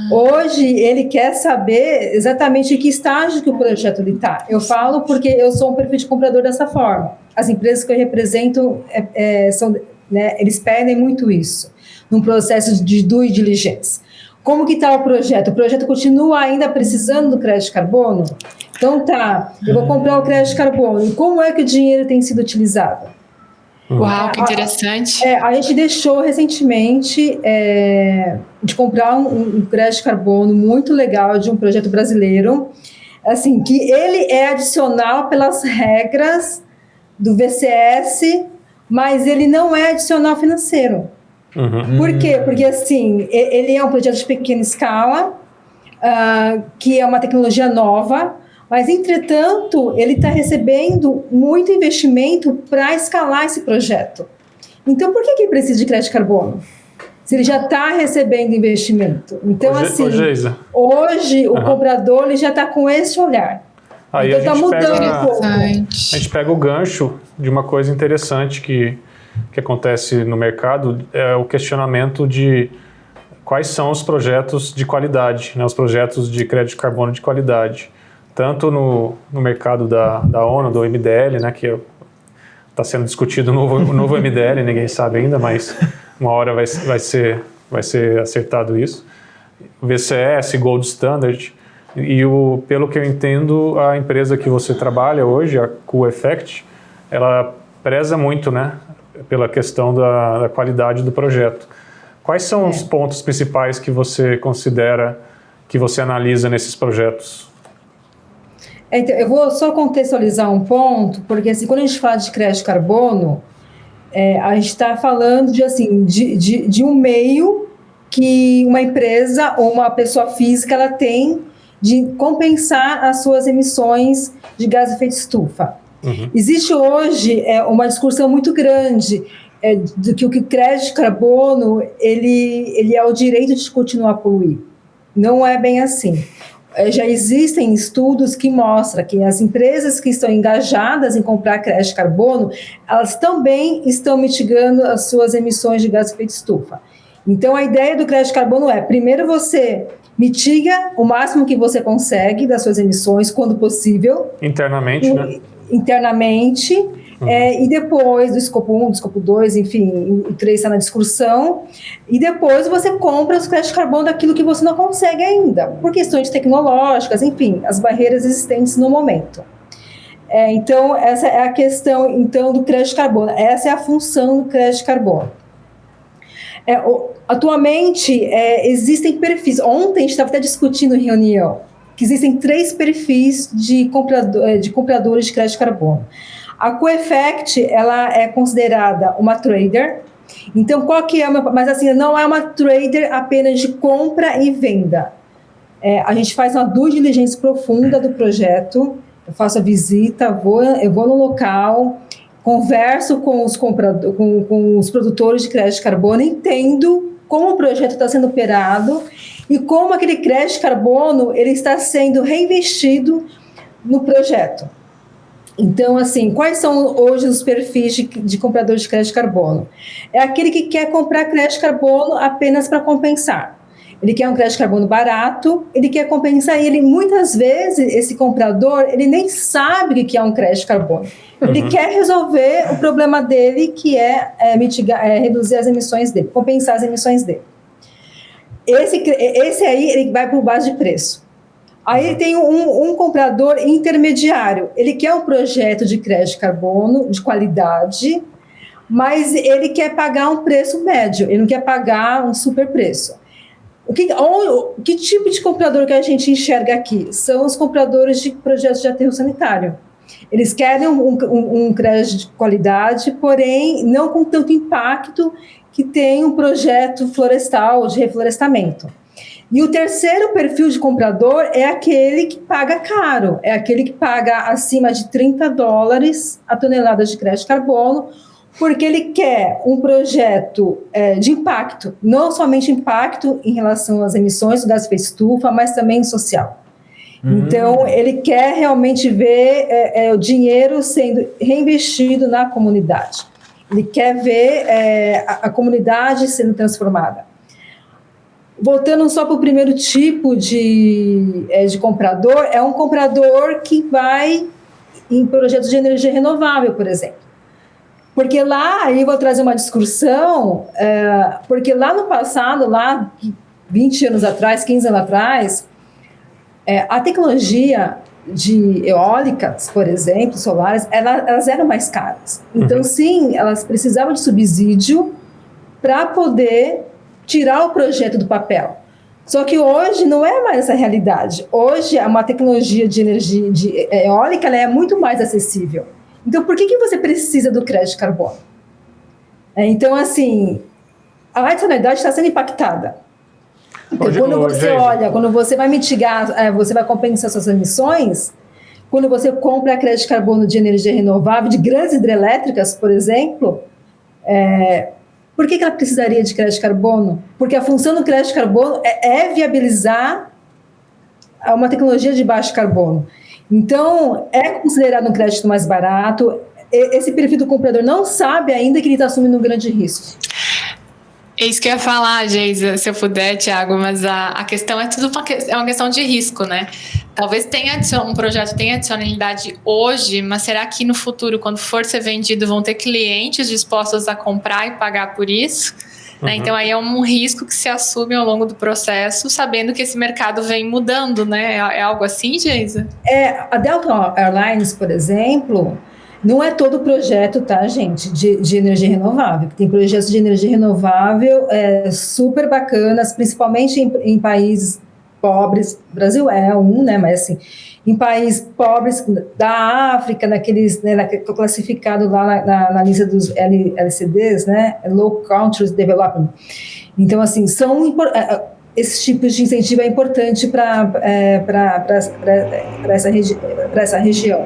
Hoje ele quer saber exatamente em que estágio que o projeto está. Eu falo porque eu sou um perfil de comprador dessa forma. As empresas que eu represento né? Eles pedem muito isso, num processo de due diligence. Como que está o projeto? O projeto continua ainda precisando do crédito de carbono? Então tá, eu vou comprar o crédito de carbono. E como é que o dinheiro tem sido utilizado? Uau, que interessante. A gente deixou recentemente de comprar um crédito de carbono muito legal de um projeto brasileiro, assim, que ele é adicional pelas regras do VCS, mas ele não é adicional financeiro. Por quê? Porque, assim, ele é um projeto de pequena escala, que é uma tecnologia nova, mas, entretanto, ele está recebendo muito investimento para escalar esse projeto. Então, por que ele precisa de crédito de carbono? Se ele já está recebendo investimento. Então, hoje o comprador ele já está com esse olhar. Aí então, está mudando um pouco. A gente pega o gancho de uma coisa interessante que acontece no mercado, é o questionamento de quais são os projetos de qualidade, né, os projetos de crédito de carbono de qualidade. Tanto no mercado da ONU, do MDL, né, que está sendo discutido o novo MDL, ninguém sabe ainda, mas uma hora vai ser acertado isso. O VCS, Gold Standard, e pelo que eu entendo, a empresa que você trabalha hoje, a Cool Effect, ela preza muito, né, pela questão da qualidade do projeto. Quais são os pontos principais que você considera, que você analisa nesses projetos? Então, eu vou só contextualizar um ponto, porque assim, quando a gente fala de crédito de carbono, a gente está falando de um meio que uma empresa ou uma pessoa física ela tem de compensar as suas emissões de gás de efeito estufa. Existe hoje uma discussão muito grande de que o crédito de carbono ele é o direito de continuar a poluir. Não é bem assim. Já existem estudos que mostram que as empresas que estão engajadas em comprar crédito de carbono, elas também estão mitigando as suas emissões de gás de efeito estufa. Então, a ideia do crédito de carbono primeiro você mitiga o máximo que você consegue das suas emissões, quando possível. Internamente, né? Internamente. E depois do escopo 1, do escopo 2, enfim, o 3 está na discussão, e depois você compra os créditos de carbono daquilo que você não consegue ainda, por questões tecnológicas, enfim, as barreiras existentes no momento. Então, essa é a questão então, do crédito de carbono, essa é a função do crédito de carbono. Atualmente, existem perfis, ontem a gente estava até discutindo em reunião, que existem 3 perfis de compradores de crédito de carbono. A Coeffect, ela é considerada uma trader. Então, qual que é mas assim, não é uma trader apenas de compra e venda. A gente faz uma due diligence profunda do projeto, eu faço a visita, eu vou no local, converso com os produtores de crédito de carbono, entendo como o projeto está sendo operado e como aquele crédito de carbono ele está sendo reinvestido no projeto. Então, assim, quais são hoje os perfis de comprador de crédito de carbono? É aquele que quer comprar crédito de carbono apenas para compensar. Ele quer um crédito de carbono barato, ele quer compensar, e ele, muitas vezes, esse comprador, ele nem sabe o que é um crédito de carbono. Ele quer resolver o problema dele, que reduzir as emissões dele, compensar as emissões dele. Esse aí, ele vai por base de preço. Aí tem um comprador intermediário. Ele quer um projeto de crédito de carbono de qualidade, mas ele quer pagar um preço médio, ele não quer pagar um super preço. Que tipo de comprador que a gente enxerga aqui? São os compradores de projetos de aterro sanitário. Eles querem um crédito de qualidade, porém não com tanto impacto que tem um projeto florestal, de reflorestamento. E o terceiro perfil de comprador é aquele que paga caro, é aquele que paga acima de $30 a tonelada de crédito de carbono, porque ele quer um projeto de impacto, não somente impacto em relação às emissões do gás de efeito estufa, mas também social. Então, ele quer realmente ver o dinheiro sendo reinvestido na comunidade. Ele quer ver a comunidade sendo transformada. Voltando só para o primeiro tipo de comprador, é um comprador que vai em projetos de energia renovável, por exemplo. Porque lá, aí eu vou trazer uma discussão, porque lá no passado, lá 20 anos atrás, 15 anos atrás, a tecnologia de eólicas, por exemplo, solares, elas eram mais caras. Então, sim, elas precisavam de subsídio para poder tirar o projeto do papel. Só que hoje não é mais essa realidade. Hoje, uma tecnologia de energia eólica ela é muito mais acessível. Então, por que você precisa do crédito de carbono? Então, assim, a adicionalidade está sendo impactada. Quando você olha, quando você vai mitigar, você vai compensar suas emissões, quando você compra crédito de carbono de energia renovável, de grandes hidrelétricas, por exemplo, por que ela precisaria de crédito de carbono? Porque a função do crédito de carbono é viabilizar uma tecnologia de baixo carbono. Então, é considerado um crédito mais barato. Esse perfil do comprador não sabe ainda que ele está assumindo um grande risco. É isso que eu ia falar, Geisa, se eu puder, Thiago, mas a questão é tudo uma questão de risco, né? Talvez um projeto tenha adicionalidade hoje, mas será que no futuro, quando for ser vendido, vão ter clientes dispostos a comprar e pagar por isso? Né? Então, aí é um risco que se assume ao longo do processo, sabendo que esse mercado vem mudando, né? É algo assim, Geisa? A Delta Airlines, por exemplo, não é todo projeto, tá, gente, de energia renovável. Tem projetos de energia renovável super bacanas, principalmente em países pobres. O Brasil é né, mas assim, em países pobres da África, naqueles, né, classificado lá na lista dos LCDs, né, Low Countries Development. Então, assim, esse tipo de incentivo é importante para essa região.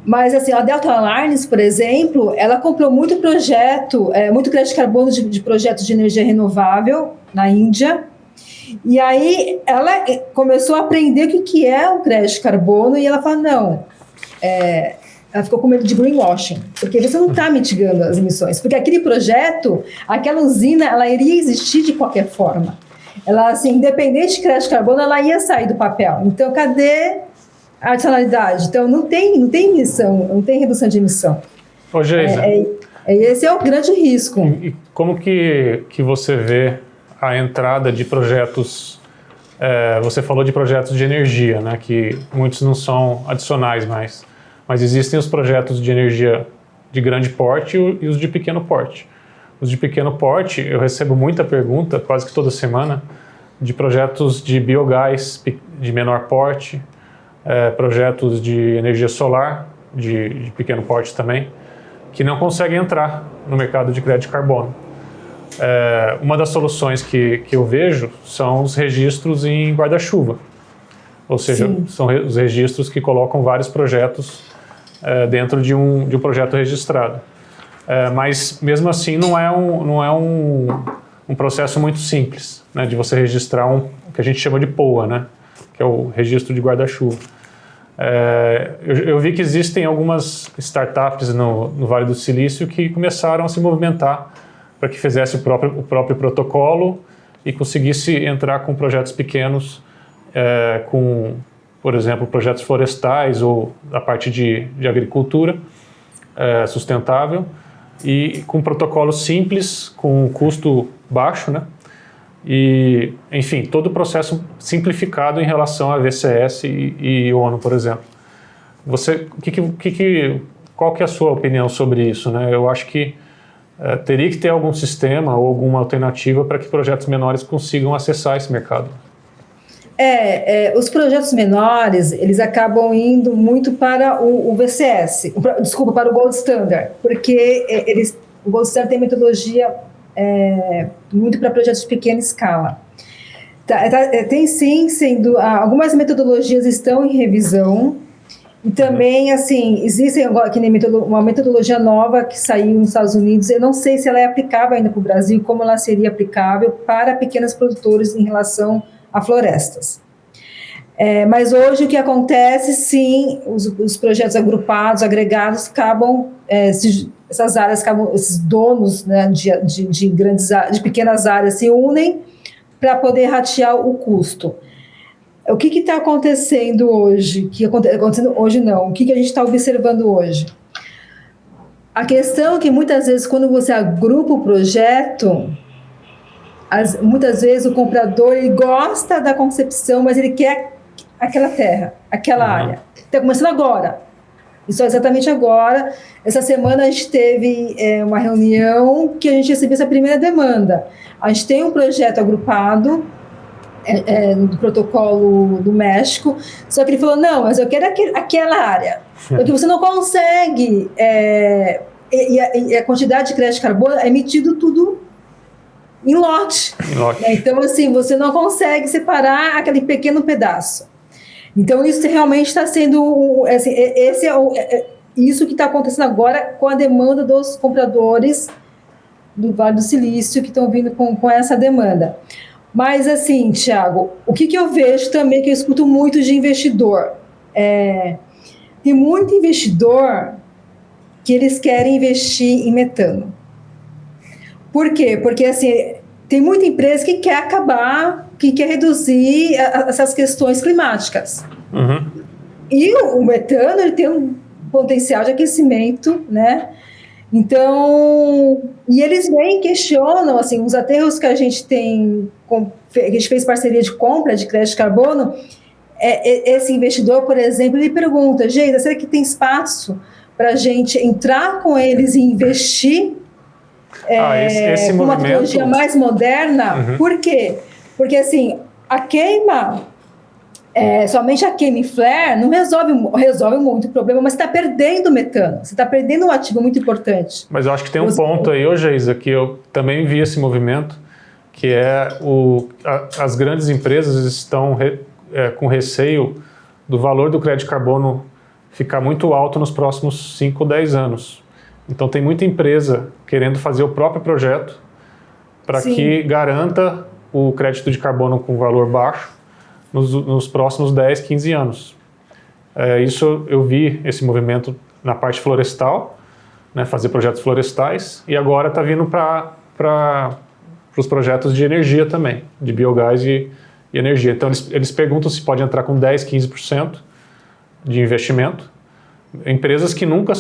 Mas assim, a Delta Airlines, por exemplo, ela comprou muito projeto, muito crédito de carbono de projetos de energia renovável na Índia, e aí ela começou a aprender o que é o crédito de carbono, e ela falou, ela ficou com medo de greenwashing, porque você não está mitigando as emissões, porque aquele projeto, aquela usina, ela iria existir de qualquer forma. Ela, assim, independente de crédito de carbono, ela ia sair do papel. Então, cadê a adicionalidade? Então, não tem emissão, não tem redução de emissão. Ô, Geisa, esse é o grande risco. E como que você vê a entrada de projetos, você falou de projetos de energia, né, que muitos não são adicionais mais, mas existem os projetos de energia de grande porte e os de pequeno porte. Os de pequeno porte, eu recebo muita pergunta, quase que toda semana, de projetos de biogás de menor porte, projetos de energia solar, de pequeno porte também, que não conseguem entrar no mercado de crédito de carbono. Uma das soluções que eu vejo são os registros em guarda-chuva, ou seja, Sim. São os registros que colocam vários projetos dentro de um projeto registrado. Mas mesmo assim não é um processo muito simples, né, de você registrar o que a gente chama de POA, né, que é o registro de guarda-chuva. Eu vi que existem algumas startups no Vale do Silício que começaram a se movimentar para que fizesse o próprio protocolo e conseguisse entrar com projetos pequenos, com, por exemplo, projetos florestais ou a parte de agricultura sustentável, e com protocolos simples, com custo baixo, né? E, enfim, todo o processo simplificado em relação a VCS e ONU, por exemplo. Qual que é a sua opinião sobre isso, né? Eu acho que teria que ter algum sistema ou alguma alternativa para que projetos menores consigam acessar esse mercado. Os projetos menores, eles acabam indo muito para o VCS, para o Gold Standard, porque o Gold Standard tem metodologia muito para projetos de pequena escala. Tem sim, algumas metodologias estão em revisão, e também, assim, existe agora uma metodologia nova que saiu nos Estados Unidos. Eu não sei se ela é aplicável ainda para o Brasil, como ela seria aplicável para pequenos produtores em relação a florestas. Mas hoje o que acontece, sim, os projetos agrupados, agregados, essas áreas esses donos, né, de pequenas áreas se unem para poder ratear o custo. O que está acontecendo hoje? Acontecendo hoje não. O que a gente está observando hoje? A questão é que muitas vezes, quando você agrupa o projeto, muitas vezes o comprador ele gosta da concepção, mas ele quer aquela terra, aquela área. Está começando agora. Isso é exatamente agora. Essa semana a gente teve uma reunião que a gente recebeu essa primeira demanda. A gente tem um projeto agrupado do protocolo do México, só que ele falou, não, mas eu quero aquela área. Porque você não consegue... E a quantidade de crédito de carbono é emitido tudo em lote. Né? Então, assim, você não consegue separar aquele pequeno pedaço. Então, isso realmente está sendo... isso que está acontecendo agora com a demanda dos compradores do Vale do Silício que estão vindo com essa demanda. Mas, assim, Thiago, o que eu vejo também, que eu escuto muito de investidor, tem muito investidor que eles querem investir em metano. Por quê? Porque, assim, tem muita empresa que quer acabar, que quer reduzir essas questões climáticas. E o metano, ele tem um potencial de aquecimento, né? Então, e eles vêm, questionam, assim, os aterros que a gente tem, que a gente fez parceria de compra de crédito de carbono, esse investidor, por exemplo, ele pergunta, Geisa, será que tem espaço para a gente entrar com eles e investir esse com uma movimento... tecnologia mais moderna? Por quê? Porque, assim, a queima... somente a queima em flare não resolve muito o problema, mas você está perdendo metano, você está perdendo um ativo muito importante. Mas eu acho que tem um ponto aí, Geisa, que eu também vi esse movimento, que as grandes empresas estão com receio do valor do crédito de carbono ficar muito alto nos próximos 5 ou 10 anos. Então tem muita empresa querendo fazer o próprio projeto para que garanta o crédito de carbono com valor baixo nos próximos 10, 15 anos. Isso eu vi esse movimento na parte florestal, né, fazer projetos florestais, e agora está vindo para os projetos de energia também, de biogás e energia. Então eles perguntam se pode entrar com 10, 15% de investimento. Empresas que nunca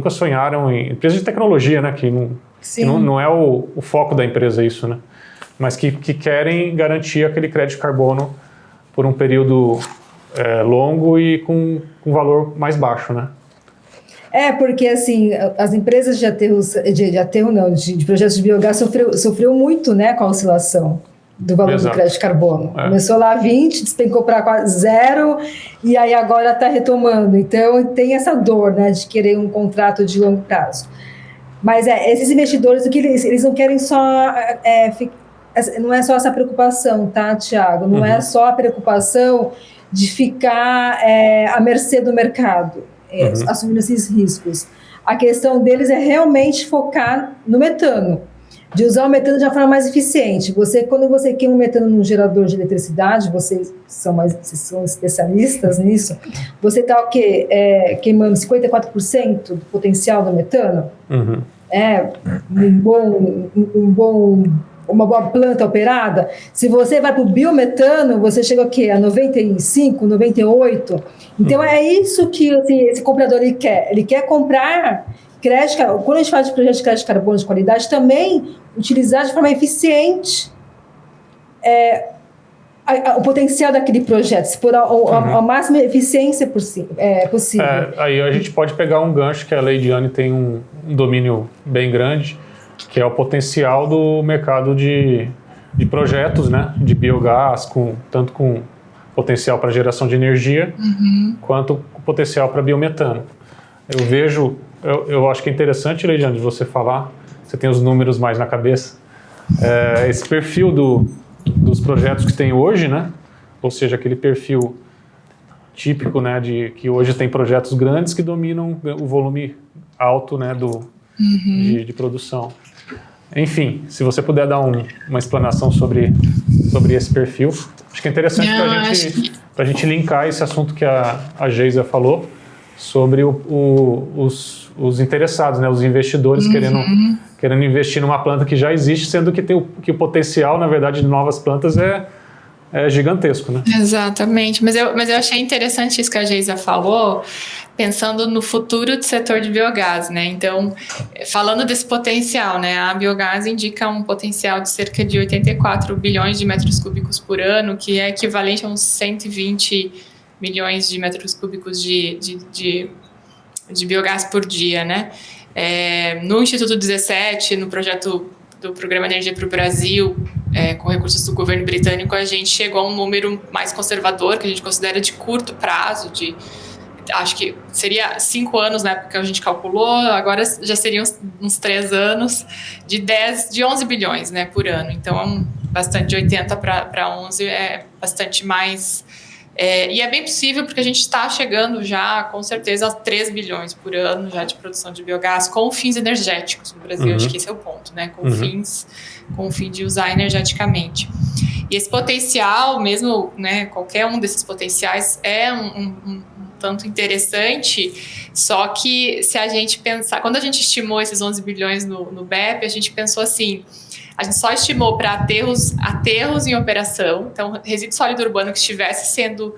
sonharam em... Empresas de tecnologia, né, que não é o foco da empresa isso, né, mas que querem garantir aquele crédito de carbono por um período longo e com valor mais baixo, né? Porque assim, as empresas de projetos de biogás sofreu muito, né, com a oscilação do valor do crédito de carbono. Começou lá 20, despencou para quase 0, e aí agora está retomando. Então tem essa dor, né, de querer um contrato de longo prazo. Mas esses investidores, o que eles não querem só... não é só essa preocupação, tá, Thiago? Não é só a preocupação de ficar à mercê do mercado, assumindo esses riscos. A questão deles é realmente focar no metano, de usar o metano de uma forma mais eficiente. Quando você queima o metano num gerador de eletricidade, vocês são especialistas nisso, você está o quê? Queimando 54% do potencial do metano? Uma boa planta operada. Se você vai para o biometano, você chega a quê? A 95, 98. Então é isso que esse comprador ele quer. Ele quer comprar crédito. Quando a gente fala de projeto de crédito de carbono de qualidade, também utilizar de forma eficiente o potencial daquele projeto, se for a máxima eficiência possível. Aí a gente pode pegar um gancho que a Leidiane tem um domínio bem grande, que é o potencial do mercado de projetos, né, de biogás, tanto com potencial para geração de energia, quanto com potencial para biometano. Eu acho que é interessante, Leidiane, de você falar, você tem os números mais na cabeça, esse perfil dos projetos que tem hoje, né, ou seja, aquele perfil típico, né, que hoje tem projetos grandes que dominam o volume alto, né, de produção. Enfim, se você puder dar uma explanação sobre esse perfil, acho que é interessante para a gente linkar esse assunto que a Geisa falou sobre os interessados, né, os investidores querendo investir numa planta que já existe, sendo que o potencial, na verdade, de novas plantas é gigantesco, né? Exatamente, mas eu achei interessante isso que a Geisa falou, pensando no futuro do setor de biogás, né? Então, falando desse potencial, né? A biogás indica um potencial de cerca de 84 bilhões de metros cúbicos por ano, que é equivalente a uns 120 milhões de metros cúbicos de biogás por dia, né? No Instituto 17, no projeto do Programa Energia para o Brasil, com recursos do governo britânico, a gente chegou a um número mais conservador, que a gente considera de curto prazo, acho que seria 5 anos na época que a gente calculou, agora já seriam uns 3 anos, de 11 bilhões, né, por ano. Então, bastante, de 80 para 11 é bastante mais. E é bem possível porque a gente está chegando já, com certeza, a 3 bilhões por ano já de produção de biogás com fins energéticos no Brasil. Acho que esse é o ponto, né? Com o fim de usar energeticamente. E esse potencial, mesmo, né, qualquer um desses potenciais é um tanto interessante, só que se a gente pensar, quando a gente estimou esses 11 bilhões no BEP, a gente pensou assim, a gente só estimou para aterros em operação, então resíduo sólido urbano que estivesse sendo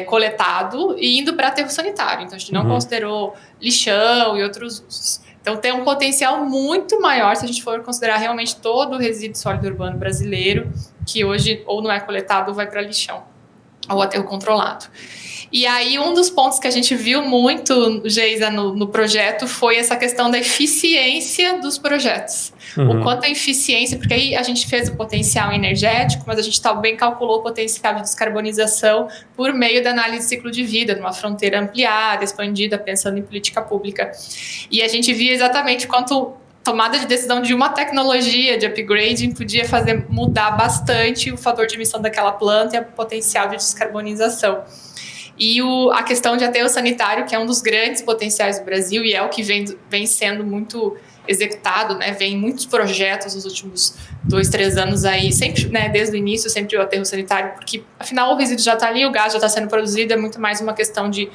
coletado e indo para aterro sanitário, então a gente não considerou lixão e outros usos. Então tem um potencial muito maior se a gente for considerar realmente todo o resíduo sólido urbano brasileiro, que hoje ou não é coletado ou vai para lixão, ou aterro controlado. E aí, um dos pontos que a gente viu muito, Geisa, no projeto, foi essa questão da eficiência dos projetos. O quanto a eficiência, porque aí a gente fez o potencial energético, mas a gente também calculou o potencial de descarbonização por meio da análise de ciclo de vida, numa fronteira ampliada, expandida, pensando em política pública. E a gente via exatamente quanto tomada de decisão de uma tecnologia de upgrading podia fazer mudar bastante o fator de emissão daquela planta e o potencial de descarbonização. E a questão de aterro sanitário, que é um dos grandes potenciais do Brasil e é o que vem sendo muito executado, né? Vem muitos projetos nos últimos 2, 3 anos aí, sempre, né? Desde o início, sempre o aterro sanitário, porque afinal o resíduo já está ali, o gás já está sendo produzido, é muito mais uma questão de,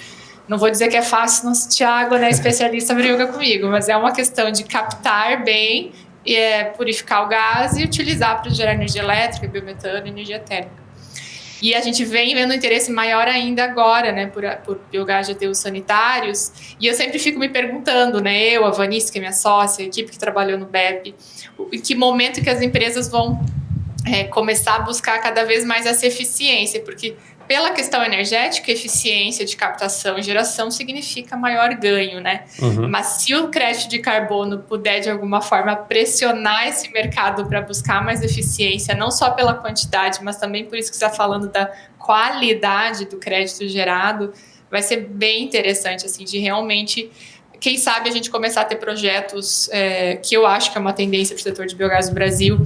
não vou dizer que é fácil, nosso Thiago, né, especialista, briga comigo, mas é uma questão de captar bem, purificar o gás e utilizar para gerar energia elétrica, biometano e energia térmica. E a gente vem vendo um interesse maior ainda agora, né, por biogás de aterros sanitários. E eu sempre fico me perguntando, né, a Vanice, que é minha sócia, a equipe que trabalhou no BEP, em que momento que as empresas vão começar a buscar cada vez mais essa eficiência, porque pela questão energética, eficiência de captação e geração significa maior ganho, né? Mas se o crédito de carbono puder, de alguma forma, pressionar esse mercado para buscar mais eficiência, não só pela quantidade, mas também por isso que você está falando da qualidade do crédito gerado, vai ser bem interessante, assim, de realmente, quem sabe a gente começar a ter projetos que eu acho que é uma tendência para o setor de biogás do Brasil,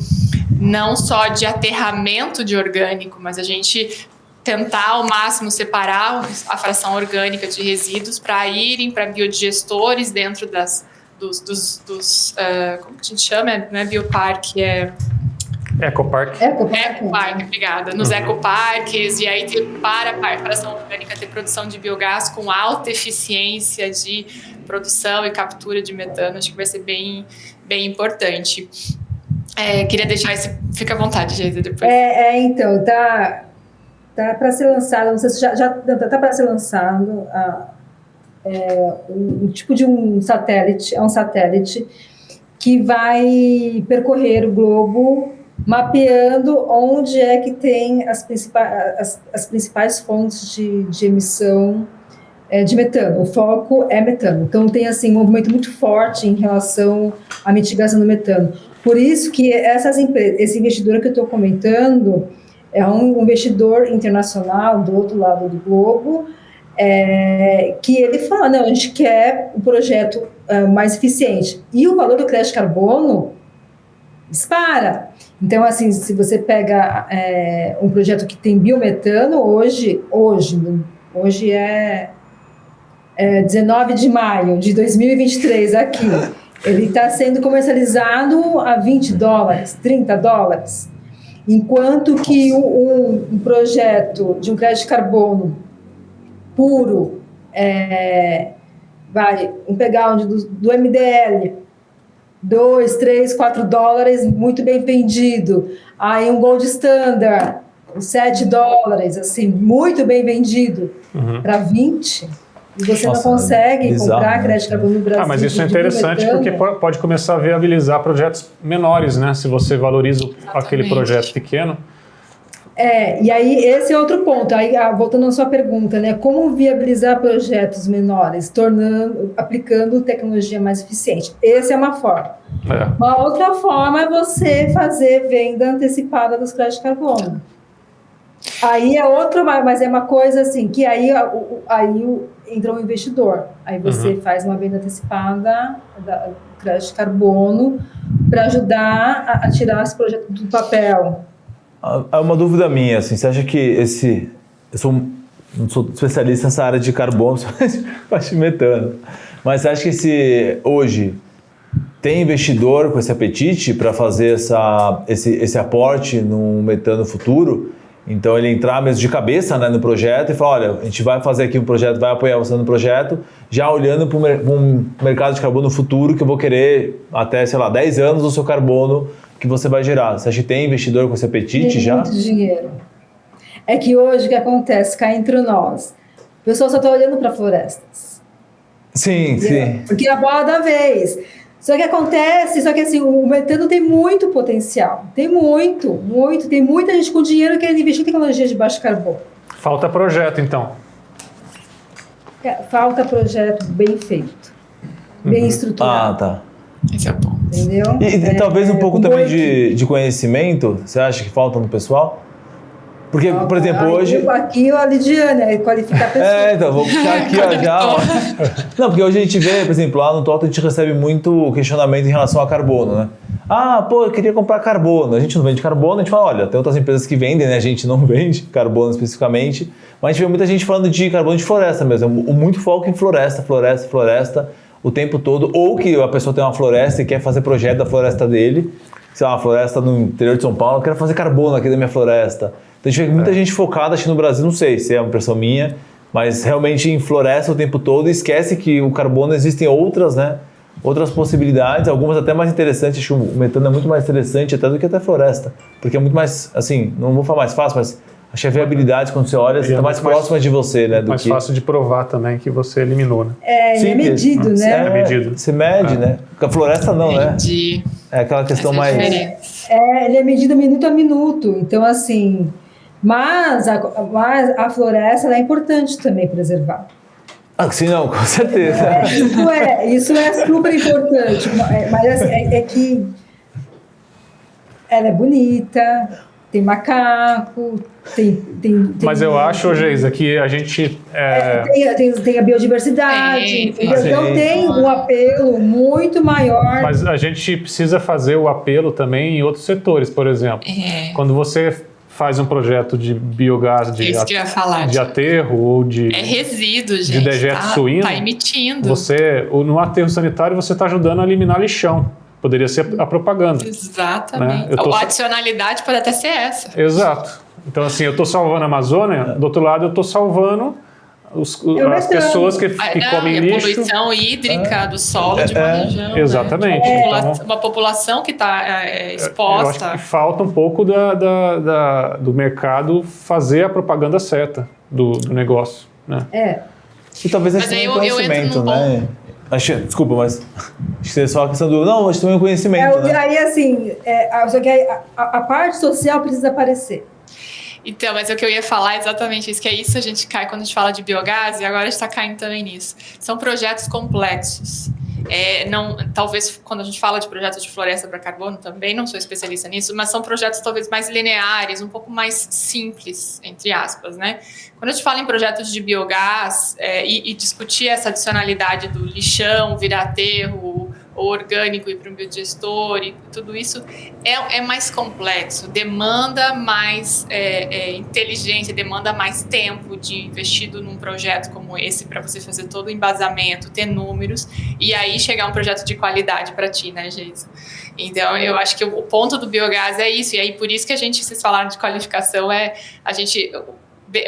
não só de aterramento de orgânico, mas a gente tentar ao máximo separar a fração orgânica de resíduos para irem para biodigestores dentro dos como que a gente chama? Não é bioparque, Ecopark. Ecoparque, obrigada. Nos ecoparques, e aí para a fração orgânica ter produção de biogás com alta eficiência de produção e captura de metano, acho que vai ser bem, bem importante. Queria deixar esse... Fica à vontade, Geisa, depois. Então, tá para ser lançado, não sei se já está para ser lançado um tipo de um satélite, que vai percorrer o globo mapeando onde é que tem as principais fontes de emissão de metano. O foco é metano. Então tem assim, um movimento muito forte em relação à mitigação do metano. Por isso que esse investidor que eu estou comentando é um investidor internacional do outro lado do globo, que ele fala, não, a gente quer um projeto mais eficiente. E o valor do crédito de carbono dispara. Então, assim, se você pega um projeto que tem biometano, hoje é 19 de maio de 2023 aqui, ele está sendo comercializado a $20, $30. Enquanto que um projeto de um crédito de carbono puro, vamos pegar do MDL, $2, $3, $4, muito bem vendido. Aí um Gold Standard, $7, assim, muito bem vendido, para 20, E você Nossa, não consegue bizarro, comprar né? crédito de carbono no Brasil. Mas isso é de interessante metano. porque pode começar a viabilizar projetos menores, né? Se você valoriza aquele projeto pequeno. E aí esse é outro ponto. Aí, voltando à sua pergunta, né? Como viabilizar projetos menores, aplicando tecnologia mais eficiente? Essa é uma forma. Uma outra forma é você fazer venda antecipada dos créditos de carbono. Aí é outro, mas é uma coisa assim, que aí entra um investidor. Aí você faz uma venda antecipada do crédito de carbono para ajudar a tirar esse projeto do papel. É uma dúvida minha, assim, você acha que eu não sou especialista nessa área de carbono, de metano, mas você acha que hoje tem investidor com esse apetite para fazer esse aporte no metano futuro? Então ele entrar mesmo de cabeça, né, no projeto e falar, olha, a gente vai fazer aqui um projeto, vai apoiar você no projeto, já olhando para um mercado de carbono futuro que eu vou querer até, sei lá, 10 anos do seu carbono que você vai gerar. Você acha que tem investidor com esse apetite já? Muito dinheiro. É que hoje o que acontece, cá entre nós, o pessoal só está olhando para florestas. Sim. Porque é a bola da vez. Só que assim, o metano tem muito potencial. Tem muito. Tem muita gente com dinheiro querendo investir em tecnologia de baixo carbono. Falta projeto, então. Falta projeto bem feito. Bem estruturado. Tá. Esse é bom. Entendeu? E talvez um pouco também de conhecimento, você acha que falta no pessoal? Porque, por exemplo, hoje... Aqui a Lidiane, qualificar a pessoa. Então, vou puxar aqui, já. Não, porque hoje a gente vê, por exemplo, lá no Total a gente recebe muito questionamento em relação a carbono, né? Eu queria comprar carbono. A gente não vende carbono, a gente fala, olha, tem outras empresas que vendem, né? A gente não vende carbono especificamente, mas a gente vê muita gente falando de carbono de floresta mesmo, muito foco em floresta, o tempo todo, ou que a pessoa tem uma floresta e quer fazer projeto da floresta dele, sei lá, uma floresta no interior de São Paulo, eu quero fazer carbono aqui da minha floresta. Então a gente vê muita gente focada, acho que no Brasil, não sei se é uma impressão minha, mas realmente em floresta o tempo todo e esquece que o carbono existem outras possibilidades, algumas até mais interessantes. Acho que o metano é muito mais interessante até do que até a floresta, porque é muito mais, assim, não vou falar mais fácil, mas acho que a viabilidade, quando você olha, você está mais próxima de você, né? Mais fácil de provar também que você eliminou, né? É medido, né? É medido. Você mede, né? Porque a floresta não, né? É aquela questão mais... Ele é medido minuto a minuto, então assim... Mas a floresta ela é importante também preservar. Sim, não, com certeza. Isso é super importante, mas assim, é que ela é bonita, tem macaco, tem mas eu acho, Geisa, que a gente... Tem a biodiversidade, então tem um apelo muito maior. Mas a gente precisa fazer o apelo também em outros setores, por exemplo. Quando você faz um projeto de biogás de aterro ou de resíduo, gente, de dejeto suíno, tá emitindo. No aterro sanitário você está ajudando a eliminar lixão. Poderia ser a propaganda. Exatamente. Né? A adicionalidade pode até ser essa. Exato. Então, assim, eu estou salvando a Amazônia, do outro lado eu estou salvando as pessoas que comem lixo. A poluição hídrica do solo de uma região. Exatamente. Né? Uma população que está exposta. Eu acho que falta um pouco do mercado fazer a propaganda certa do negócio. Né? E talvez a questão do conhecimento, né? Desculpa, mas acho que é só a questão do... Não, acho que também o conhecimento, né? Aí, assim, só que a parte social precisa aparecer. Então, mas o que eu ia falar é exatamente isso, que é isso a gente cai quando a gente fala de biogás, e agora a gente está caindo também nisso. São projetos complexos. Talvez quando a gente fala de projetos de floresta para carbono, também não sou especialista nisso, mas são projetos talvez mais lineares, um pouco mais simples, entre aspas, né? Quando a gente fala em projetos de biogás e discutir essa adicionalidade do lixão virar aterro, ou orgânico ir para um biodigestor e tudo isso é mais complexo, demanda mais inteligência, demanda mais tempo de investido num projeto como esse para você fazer todo o embasamento, ter números e aí chegar a um projeto de qualidade para ti, né, Geisa? Então, eu acho que o ponto do biogás é isso, e aí por isso que vocês falaram de qualificação,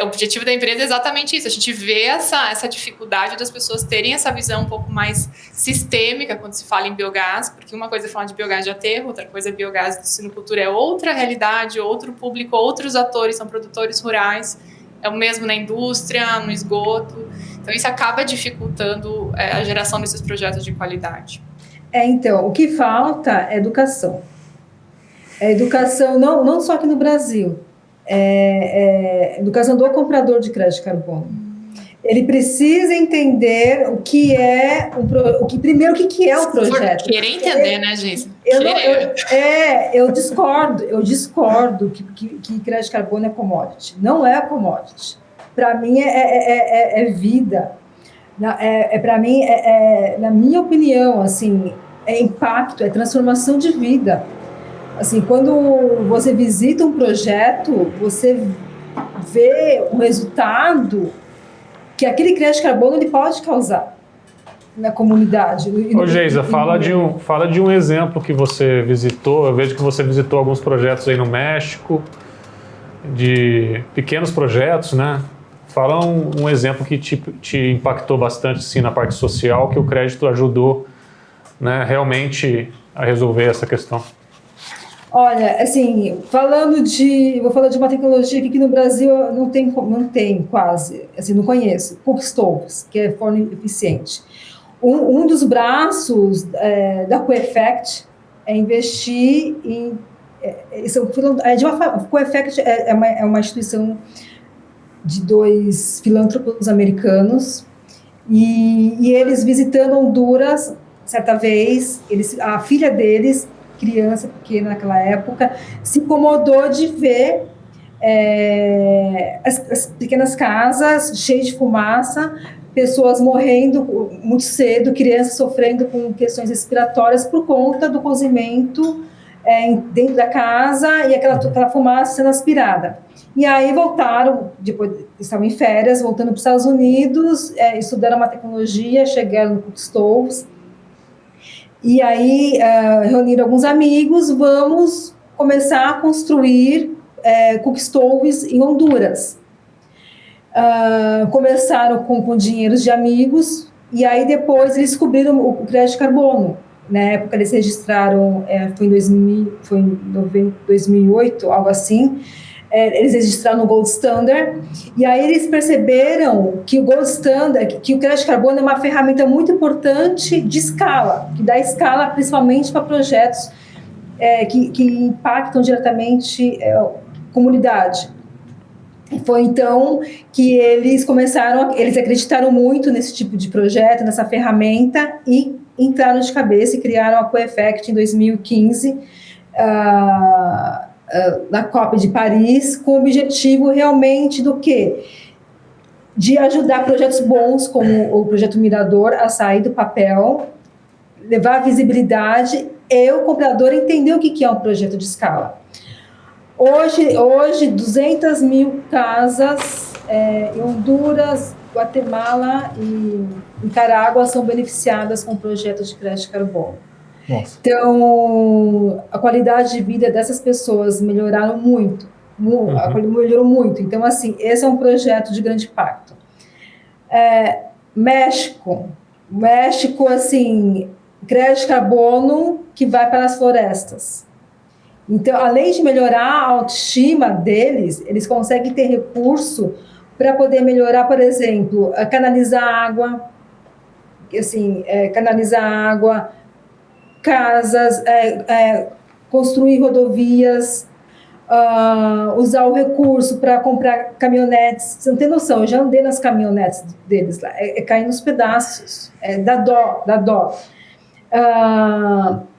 o objetivo da empresa é exatamente isso, a gente vê essa dificuldade das pessoas terem essa visão um pouco mais sistêmica quando se fala em biogás, porque uma coisa é falar de biogás de aterro, outra coisa é biogás de sinocultura, é outra realidade, outro público, outros atores, são produtores rurais, é o mesmo na indústria, no esgoto. Então, isso acaba dificultando a geração desses projetos de qualidade. Então, o que falta é educação. Educação, não só aqui no Brasil, educação do comprador de crédito de carbono. Ele precisa entender o que é o que é o projeto. Querer entender, né, Geisa? Eu discordo que crédito de carbono é commodity. Não é commodity. Para mim é vida. Para mim, na minha opinião, assim, é impacto, é transformação de vida. Assim, quando você visita um projeto, você vê o resultado que aquele crédito de carbono ele pode causar na comunidade. Ô, Geisa, fala de um exemplo que você visitou. Eu vejo que você visitou alguns projetos aí no México, de pequenos projetos, né? Fala um exemplo que te impactou bastante, sim, na parte social, que o crédito ajudou, né, realmente a resolver essa questão. Olha, assim, vou falar de uma tecnologia que aqui no Brasil não tem quase, assim, não conheço, Cookstoves, que é forno eficiente. Um dos braços da Coeffect é investir em... Coeffect é uma instituição de 2 filântropos americanos, e eles visitando Honduras, certa vez, a filha deles, criança pequena naquela época, se incomodou de ver as pequenas casas cheias de fumaça, pessoas morrendo muito cedo, crianças sofrendo com questões respiratórias por conta do cozimento dentro da casa e aquela fumaça sendo aspirada. E aí voltaram, depois estavam em férias, voltando para os Estados Unidos, estudaram uma tecnologia, chegaram no Cookstoves, e aí reuniram alguns amigos, vamos começar a construir Cookstoves em Honduras. Começaram com dinheiros de amigos, e aí depois eles descobriram o crédito de carbono. Na época eles registraram, foi em 2008, algo assim. Eles registraram no Gold Standard, e aí eles perceberam que o Gold Standard, que o crédito de carbono é uma ferramenta muito importante de escala, que dá escala principalmente para projetos que impactam diretamente a comunidade. E foi então que eles acreditaram muito nesse tipo de projeto, nessa ferramenta, e entraram de cabeça e criaram a Coeffect em 2015, na COP de Paris, com o objetivo realmente do quê? De ajudar projetos bons, como o projeto Mirador, a sair do papel, levar visibilidade e o comprador entender o que é um projeto de escala. Hoje 200 mil casas em Honduras, Guatemala e Nicarágua são beneficiadas com projetos de crédito de carbono. Nossa. Então, a qualidade de vida dessas pessoas melhorou muito. Então, assim, esse é um projeto de grande impacto. México, assim, crédito de carbono que vai para as florestas. Então, além de melhorar a autoestima deles, eles conseguem ter recurso para poder melhorar, por exemplo, canalizar água, casas, construir rodovias, usar o recurso para comprar caminhonetes. Você não tem noção, eu já andei nas caminhonetes deles lá, cair nos pedaços, dá dó.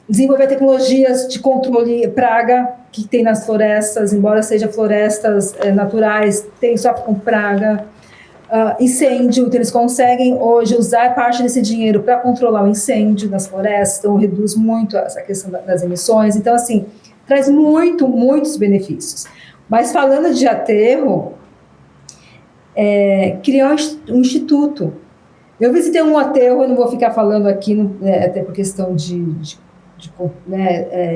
Desenvolver tecnologias de controle praga que tem nas florestas, embora sejam florestas naturais, sofrem com praga. Incêndio, então eles conseguem hoje usar parte desse dinheiro para controlar o incêndio nas florestas, então reduz muito essa questão das emissões. Então, assim, traz muitos benefícios. Mas falando de aterro, criar um instituto. Eu visitei um aterro, eu não vou ficar falando aqui, até por questão de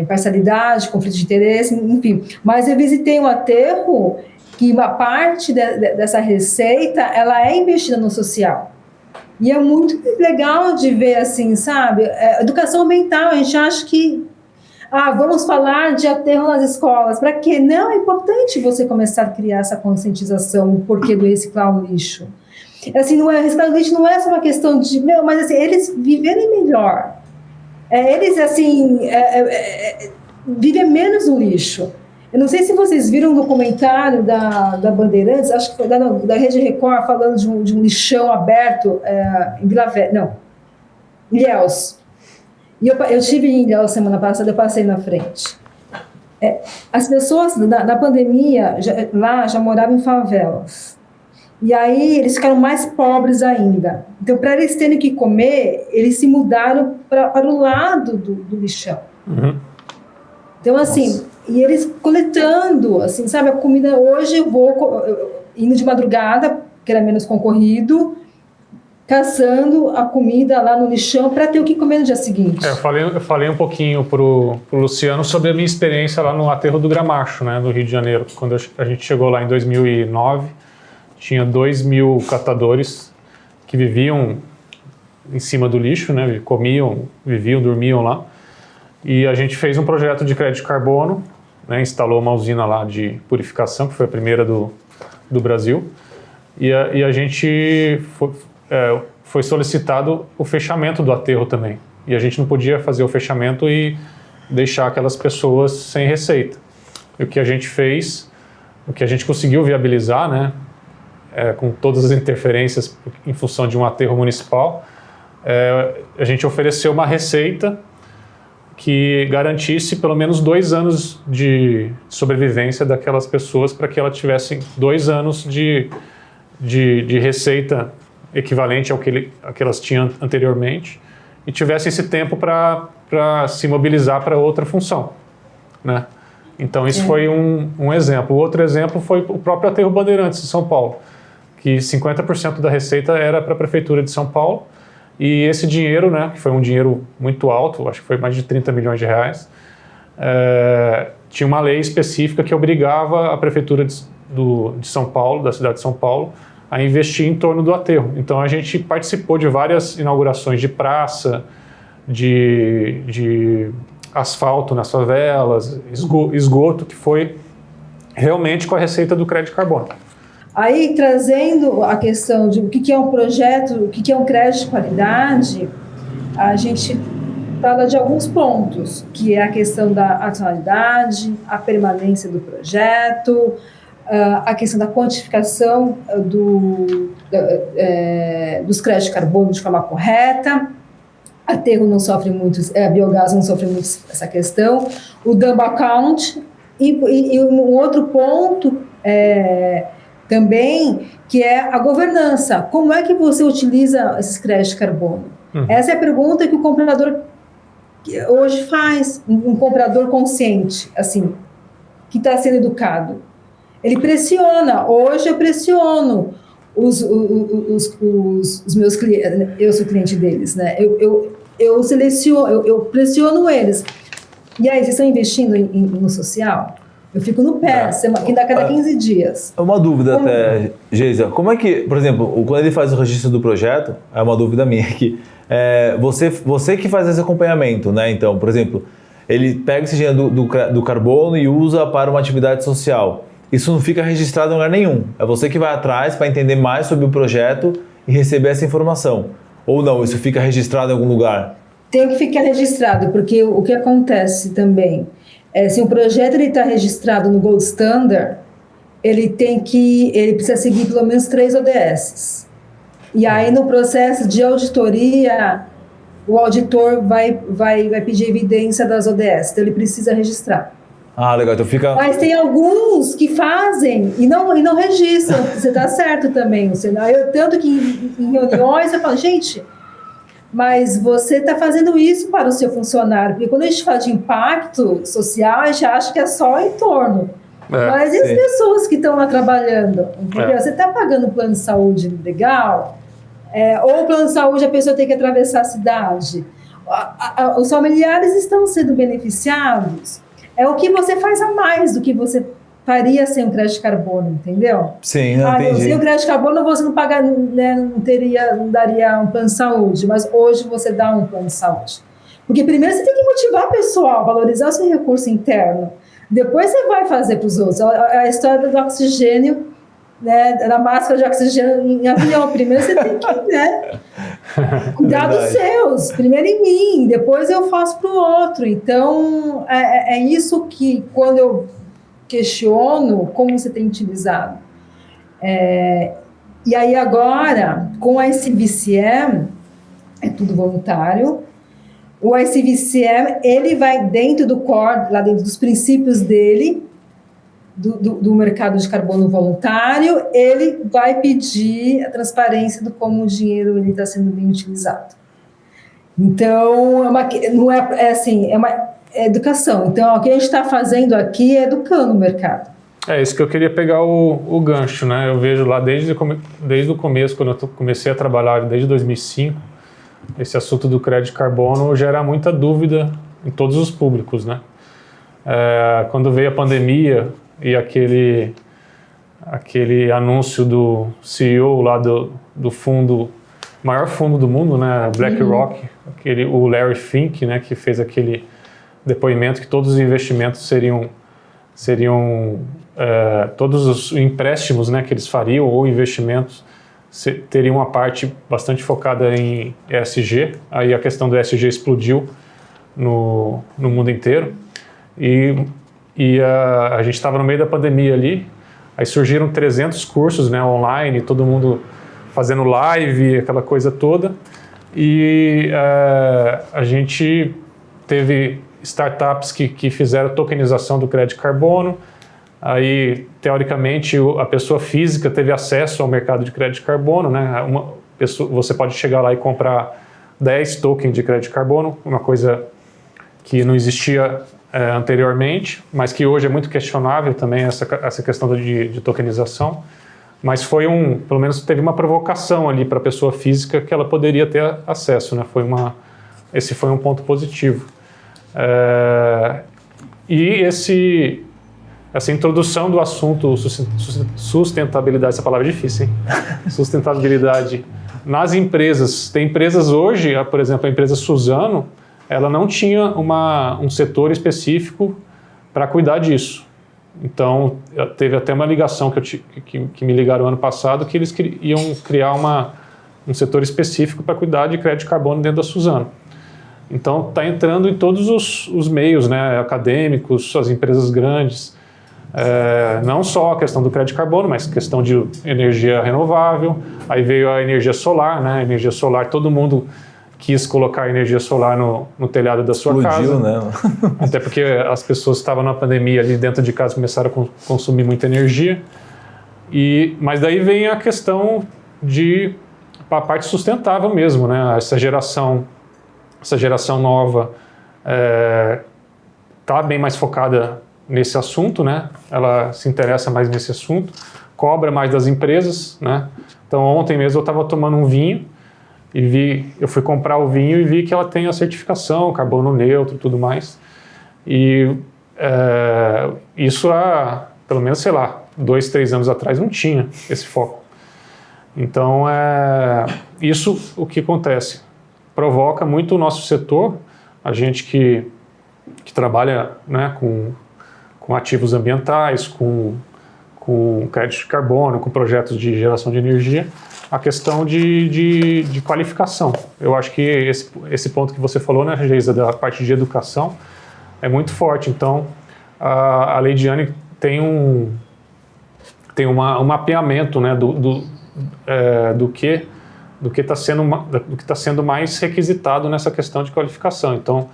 imparcialidade, conflito de interesse, enfim. Mas eu visitei um aterro que uma parte dessa receita, ela é investida no social. E é muito legal de ver, assim, sabe? Educação ambiental, a gente acha que vamos falar de aterro nas escolas. Para quê? Não, é importante você começar a criar essa conscientização, o porquê do reciclar o lixo. Assim, não é, reciclagem do lixo não é só uma questão de, mas assim, eles viverem melhor. Eles, assim, vivem menos no lixo. Eu não sei se vocês viram um documentário da Bandeirantes, acho que foi da Rede Record, falando de um lixão aberto em Vila Velha, não, em Ilhéus. E eu estive em Ilhéus semana passada, eu passei na frente. As pessoas, na pandemia, lá já moravam em favelas. E aí eles ficaram mais pobres ainda. Então, para eles terem que comer, eles se mudaram para o lado do lixão. Uhum. Então, assim, nossa. E eles coletando, assim, sabe, a comida. Hoje eu vou indo de madrugada, que era menos concorrido, caçando a comida lá no lixão para ter o que comer no dia seguinte. Eu falei um pouquinho pro Luciano sobre a minha experiência lá no aterro do Gramacho, né, no Rio de Janeiro. Quando a gente chegou lá em 2009, tinha 2.000 catadores que viviam em cima do lixo, né, comiam, viviam, dormiam lá. E a gente fez um projeto de crédito de carbono, né, instalou uma usina lá de purificação, que foi a primeira do Brasil. E a gente foi solicitado o fechamento do aterro também. E a gente não podia fazer o fechamento e deixar aquelas pessoas sem receita. E o que a gente fez, o que a gente conseguiu viabilizar, né, com todas as interferências em função de um aterro municipal, a gente ofereceu uma receita que garantisse pelo menos 2 anos de sobrevivência daquelas pessoas, para que elas tivessem 2 anos de receita equivalente ao que elas tinham anteriormente e tivessem esse tempo para se mobilizar para outra função, né? Então isso foi um exemplo. O outro exemplo foi o próprio aterro Bandeirantes de São Paulo, que 50% da receita era para a Prefeitura de São Paulo. E esse dinheiro, né, que foi um dinheiro muito alto, acho que foi mais de 30 milhões de reais, tinha uma lei específica que obrigava a Prefeitura de São Paulo, da cidade de São Paulo, a investir em torno do aterro. Então a gente participou de várias inaugurações de praça, de asfalto nas favelas, esgoto, que foi realmente com a receita do crédito de carbono. Aí, trazendo a questão de o que é um projeto, o que é um crédito de qualidade, a gente fala de alguns pontos, que é a questão da atualidade, a permanência do projeto, a questão da quantificação dos créditos de carbono de forma correta. Aterro não sofre muito, biogás não sofre muito essa questão. O dump account e um outro ponto também, que é a governança. Como é que você utiliza esses créditos de carbono? Essa é a pergunta que o comprador hoje faz, um comprador consciente, assim, que está sendo educado. Ele pressiona. Hoje eu pressiono os meus clientes, eu sou cliente deles, né? Eu seleciono, eu pressiono eles. E aí, vocês estão investindo no social? Eu fico no pé, a cada 15 dias. Uma dúvida até, Geisa. Como é que, por exemplo, quando ele faz o registro do projeto, é uma dúvida minha aqui, você que faz esse acompanhamento, né? Então, por exemplo, ele pega esse dinheiro do carbono e usa para uma atividade social. Isso não fica registrado em lugar nenhum. É você que vai atrás para entender mais sobre o projeto e receber essa informação. Ou não, isso fica registrado em algum lugar? Tem que ficar registrado, porque o que acontece também... se um projeto está registrado no Gold Standard, ele precisa seguir pelo menos 3 ODS. E aí, no processo de auditoria, o auditor vai pedir evidência das ODS, então ele precisa registrar. Ah, legal, então fica... Mas tem alguns que fazem e não registram, você está certo também. Tanto que em reuniões eu falo, gente... Mas você está fazendo isso para o seu funcionário, porque quando a gente fala de impacto social, a gente acha que é só o entorno. Mas e as pessoas que estão lá trabalhando? Você está pagando um plano de saúde legal? Ou o plano de saúde a pessoa tem que atravessar a cidade? Os familiares estão sendo beneficiados? É o que você faz a mais do que você faria sem o crédito de carbono, entendeu? Sim, entendi. Sem o crédito de carbono você não paga, né, não daria um plano de saúde, mas hoje você dá um plano de saúde. Porque primeiro você tem que motivar o pessoal, valorizar o seu recurso interno. Depois você vai fazer para os outros. A história do oxigênio né, da máscara de oxigênio em avião. Primeiro você tem que, né, cuidar dos seus. Primeiro em mim, depois eu faço para o outro. Então, é isso que, quando eu questiono, como você tem utilizado. E aí agora, com a ICVCM, é tudo voluntário. O ICVCM, ele vai dentro do core, lá dentro dos princípios dele, do mercado de carbono voluntário, ele vai pedir a transparência do como o dinheiro está sendo bem utilizado. Então, é uma educação. Então, o que a gente está fazendo aqui é educando o mercado. É isso que eu queria pegar o gancho, né? Eu vejo lá desde o começo, quando eu comecei a trabalhar, desde 2005, esse assunto do crédito de carbono gera muita dúvida em todos os públicos, né? Quando veio a pandemia e aquele anúncio do CEO lá do fundo, maior fundo do mundo, né, BlackRock, o Larry Fink, né, que fez aquele depoimento que todos os investimentos seriam todos os empréstimos, né, que eles fariam ou investimentos teriam uma parte bastante focada em ESG. Aí a questão do ESG explodiu no mundo inteiro e a gente estava no meio da pandemia ali, aí surgiram 300 cursos, né, online, todo mundo fazendo live, aquela coisa toda, e a gente teve startups que fizeram tokenização do crédito de carbono. Aí, teoricamente, a pessoa física teve acesso ao mercado de crédito de carbono, né? Você pode chegar lá e comprar 10 tokens de crédito de carbono, uma coisa que não existia anteriormente, mas que hoje é muito questionável também, essa questão de tokenização. Mas pelo menos teve uma provocação ali para a pessoa física que ela poderia ter acesso, né? Esse foi um ponto positivo. E essa introdução do assunto sustentabilidade, essa palavra é difícil, hein? Sustentabilidade nas empresas. Tem empresas hoje, por exemplo, a empresa Suzano, ela não tinha um setor específico para cuidar disso. Então, teve até uma ligação que me ligaram ano passado, que eles iam criar um setor específico para cuidar de crédito de carbono dentro da Suzano. Então, está entrando em todos os meios, né, acadêmicos, as empresas grandes. Não só a questão do crédito de carbono, mas questão de energia renovável. Aí veio a energia solar, né? A energia solar, todo mundo quis colocar energia solar no telhado da sua casa. Né? Até porque as pessoas estavam na pandemia ali dentro de casa, começaram a consumir muita energia. Mas daí vem a questão a parte sustentável mesmo, né? Essa geração nova está bem mais focada nesse assunto, né? Ela se interessa mais nesse assunto, cobra mais das empresas, né? Então ontem mesmo eu estava tomando um vinho eu fui comprar o vinho e vi que ela tem a certificação, carbono neutro e tudo mais. E isso pelo menos, 2, 3 anos atrás não tinha esse foco. Então isso o que acontece? Provoca muito o nosso setor, a gente que trabalha, né, com ativos ambientais, com crédito de carbono, com projetos de geração de energia, a questão de qualificação. Eu acho que esse ponto que você falou, né, Geisa, da parte de educação, é muito forte. Então, a Lei Diane tem um mapeamento, né, do que está sendo mais requisitado nessa questão de qualificação. Então,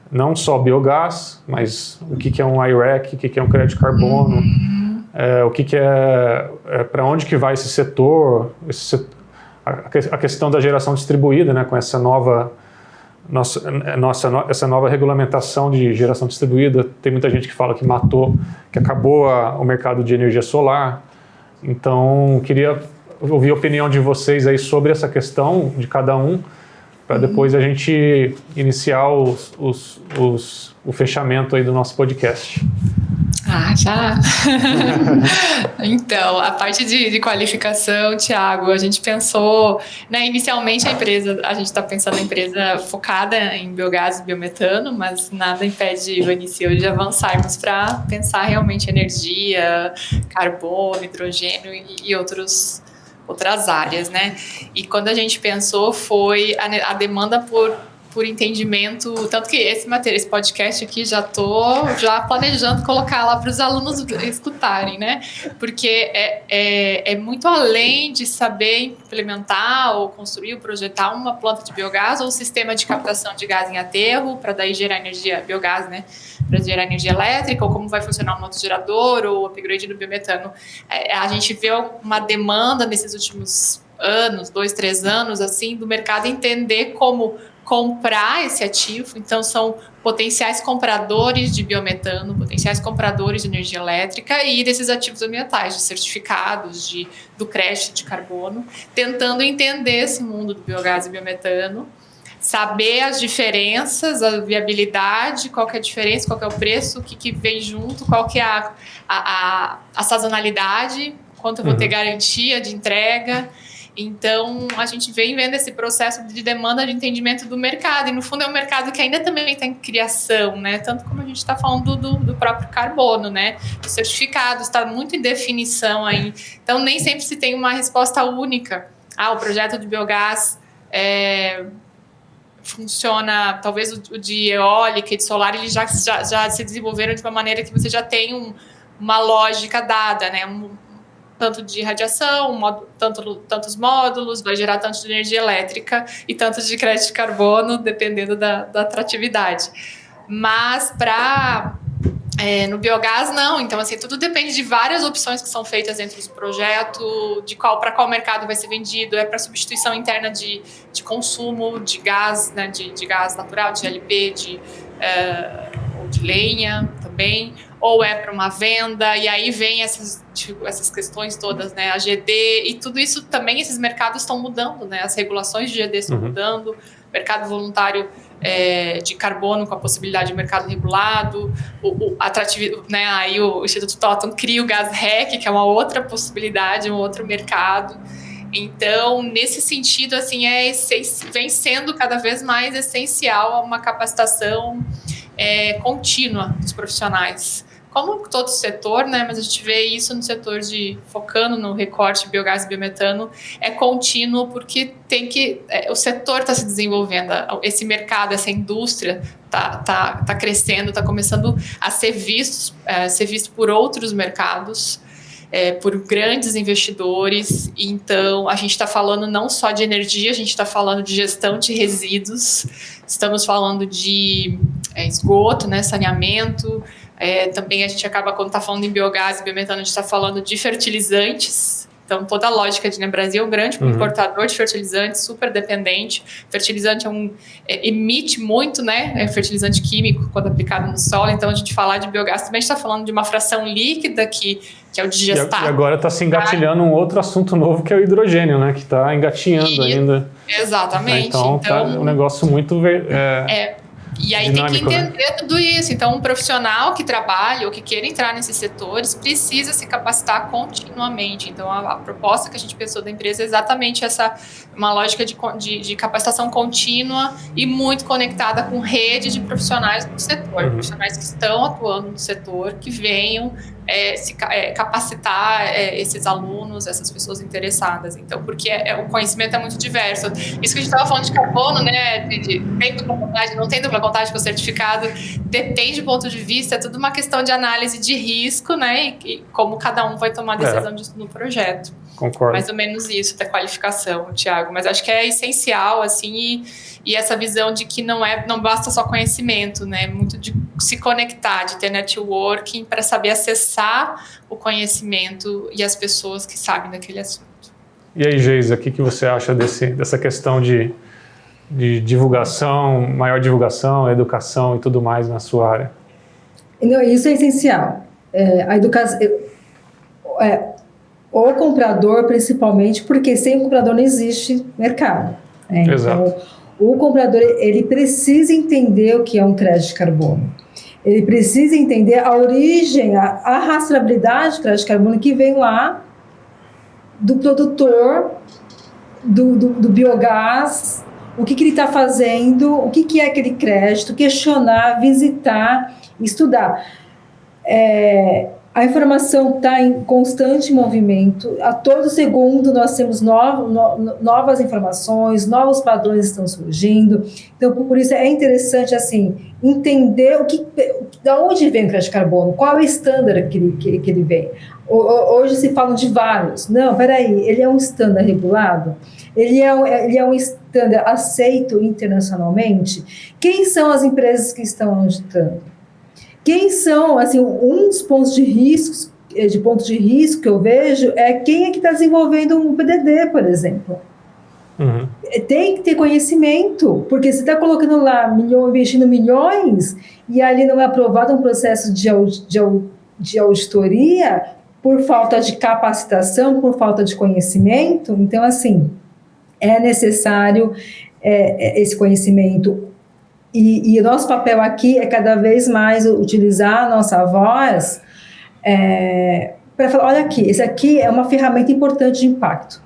não só biogás, mas o que é um I-REC, o que é um crédito de carbono, para onde que vai esse setor, a questão da geração distribuída, né, com essa nova regulamentação de geração distribuída. Tem muita gente que fala que acabou o mercado de energia solar. Então, queria ouvir a opinião de vocês aí sobre essa questão de cada um, para depois a gente iniciar o fechamento aí do nosso podcast. Já. Então, a parte de qualificação, Thiago, a gente pensou, né, inicialmente a gente está pensando na empresa focada em biogás e biometano, mas nada impede o início de avançarmos para pensar realmente em energia, carbono, hidrogênio e outras áreas, né? E quando a gente pensou foi a demanda por entendimento, tanto que esse podcast aqui já planejando colocar lá para os alunos escutarem, né? Porque é muito além de saber implementar ou construir ou projetar uma planta de biogás ou um sistema de captação de gás em aterro para daí gerar energia, biogás, né? Para gerar energia elétrica, ou como vai funcionar um motogerador ou o upgrade do biometano. A gente vê uma demanda nesses últimos anos, 2, 3 anos, assim, do mercado entender como comprar esse ativo. Então, são potenciais compradores de biometano, potenciais compradores de energia elétrica e desses ativos ambientais, de certificados, do crédito de carbono, tentando entender esse mundo do biogás e biometano, saber as diferenças, a viabilidade, qual que é a diferença, qual que é o preço, o que vem junto, qual que é a sazonalidade, quanto eu vou ter garantia de entrega. Então, a gente vem vendo esse processo de demanda de entendimento do mercado, e no fundo é um mercado que ainda também está em criação, né? Tanto como a gente está falando do próprio carbono, né? Os certificados, está muito em definição aí. Então, nem sempre se tem uma resposta única. O projeto de biogás funciona, talvez o de eólica e de solar, eles já se desenvolveram de uma maneira que você já tem uma lógica dada, né? Tanto de radiação, tantos módulos, vai gerar tanto de energia elétrica e tanto de crédito de carbono, dependendo da atratividade. Mas no biogás, não. Então, assim, tudo depende de várias opções que são feitas dentro do projeto, para qual mercado vai ser vendido, para substituição interna de consumo de gás, né, de gás natural, de GLP, ou de lenha também, ou para uma venda, e aí vem essas questões todas, né, a GD, e tudo isso também, esses mercados estão mudando, né, as regulações de GD estão mudando, mercado voluntário de carbono com a possibilidade de mercado regulado, né, aí o Instituto Totum cria o Gás REC, que é uma outra possibilidade, um outro mercado. Então, nesse sentido, assim, vem sendo cada vez mais essencial uma capacitação contínua dos profissionais. Como todo setor, né, mas a gente vê isso no setor focando no recorte de biogás e biometano, é contínuo, porque o setor está se desenvolvendo, esse mercado, essa indústria está crescendo, está começando a ser visto por outros mercados, por grandes investidores. Então, a gente está falando não só de energia, a gente está falando de gestão de resíduos, estamos falando de esgoto, né, saneamento. Também a gente acaba, quando está falando em biogás e biometano, a gente está falando de fertilizantes. Então, toda a lógica de Brasil é um grande importador de fertilizantes, super dependente. Fertilizante emite muito, né? Fertilizante químico quando aplicado no solo. Então, a gente falar de biogás também está falando de uma fração líquida que é o digestado. E agora está se engatilhando um outro assunto novo, que é o hidrogênio, né? Que está engatinhando ainda. Exatamente. Então, tá um negócio muito e aí dinâmico, tem que entender tudo isso. Então, um profissional que trabalha ou que queira entrar nesses setores precisa se capacitar continuamente. Então, a proposta que a gente pensou da empresa é exatamente uma lógica de capacitação contínua e muito conectada com rede de profissionais do setor, profissionais que estão atuando no setor, que venham capacitar esses alunos, essas pessoas interessadas. Então, porque o conhecimento é muito diverso. Isso que a gente estava falando de carbono, né, tem dupla contagem, não tem dupla contagem com o certificado, depende do ponto de vista, é tudo uma questão de análise de risco, né, e como cada um vai tomar a decisão disso no projeto. Concordo. Mais ou menos isso, da qualificação, Thiago. Mas acho que é essencial, assim, e essa visão de que não basta só conhecimento, né? Muito de se conectar, de ter networking para saber acessar o conhecimento e as pessoas que sabem daquele assunto. E aí, Geisa, o que você acha dessa questão de divulgação, maior divulgação, educação e tudo mais na sua área? Não, isso é essencial. A educação... o comprador, principalmente, porque sem o comprador não existe mercado. Exato. Então, o comprador ele precisa entender o que é um crédito de carbono. Ele precisa entender a origem, a rastreabilidade de crédito de carbono que vem lá do produtor do biogás, o que ele está fazendo, o que é aquele crédito, questionar, visitar, estudar. A informação está em constante movimento, a todo segundo nós temos novas informações, novos padrões estão surgindo, então por isso é interessante assim, entender de onde vem o crédito de carbono, qual é o estándar que ele vem. Hoje se falam de vários, não, peraí, ele é um estándar regulado? Ele é um estándar aceito internacionalmente? Quem são as empresas que estão auditando? Quem são, assim, um dos pontos de risco que eu vejo é quem é que está desenvolvendo um PDD, por exemplo. Uhum. Tem que ter conhecimento, porque você está colocando lá, investindo milhões, e ali não é aprovado um processo de auditoria por falta de capacitação, por falta de conhecimento. Então, assim, é necessário esse conhecimento. E o nosso papel aqui é cada vez mais utilizar a nossa voz para falar, olha aqui, esse aqui é uma ferramenta importante de impacto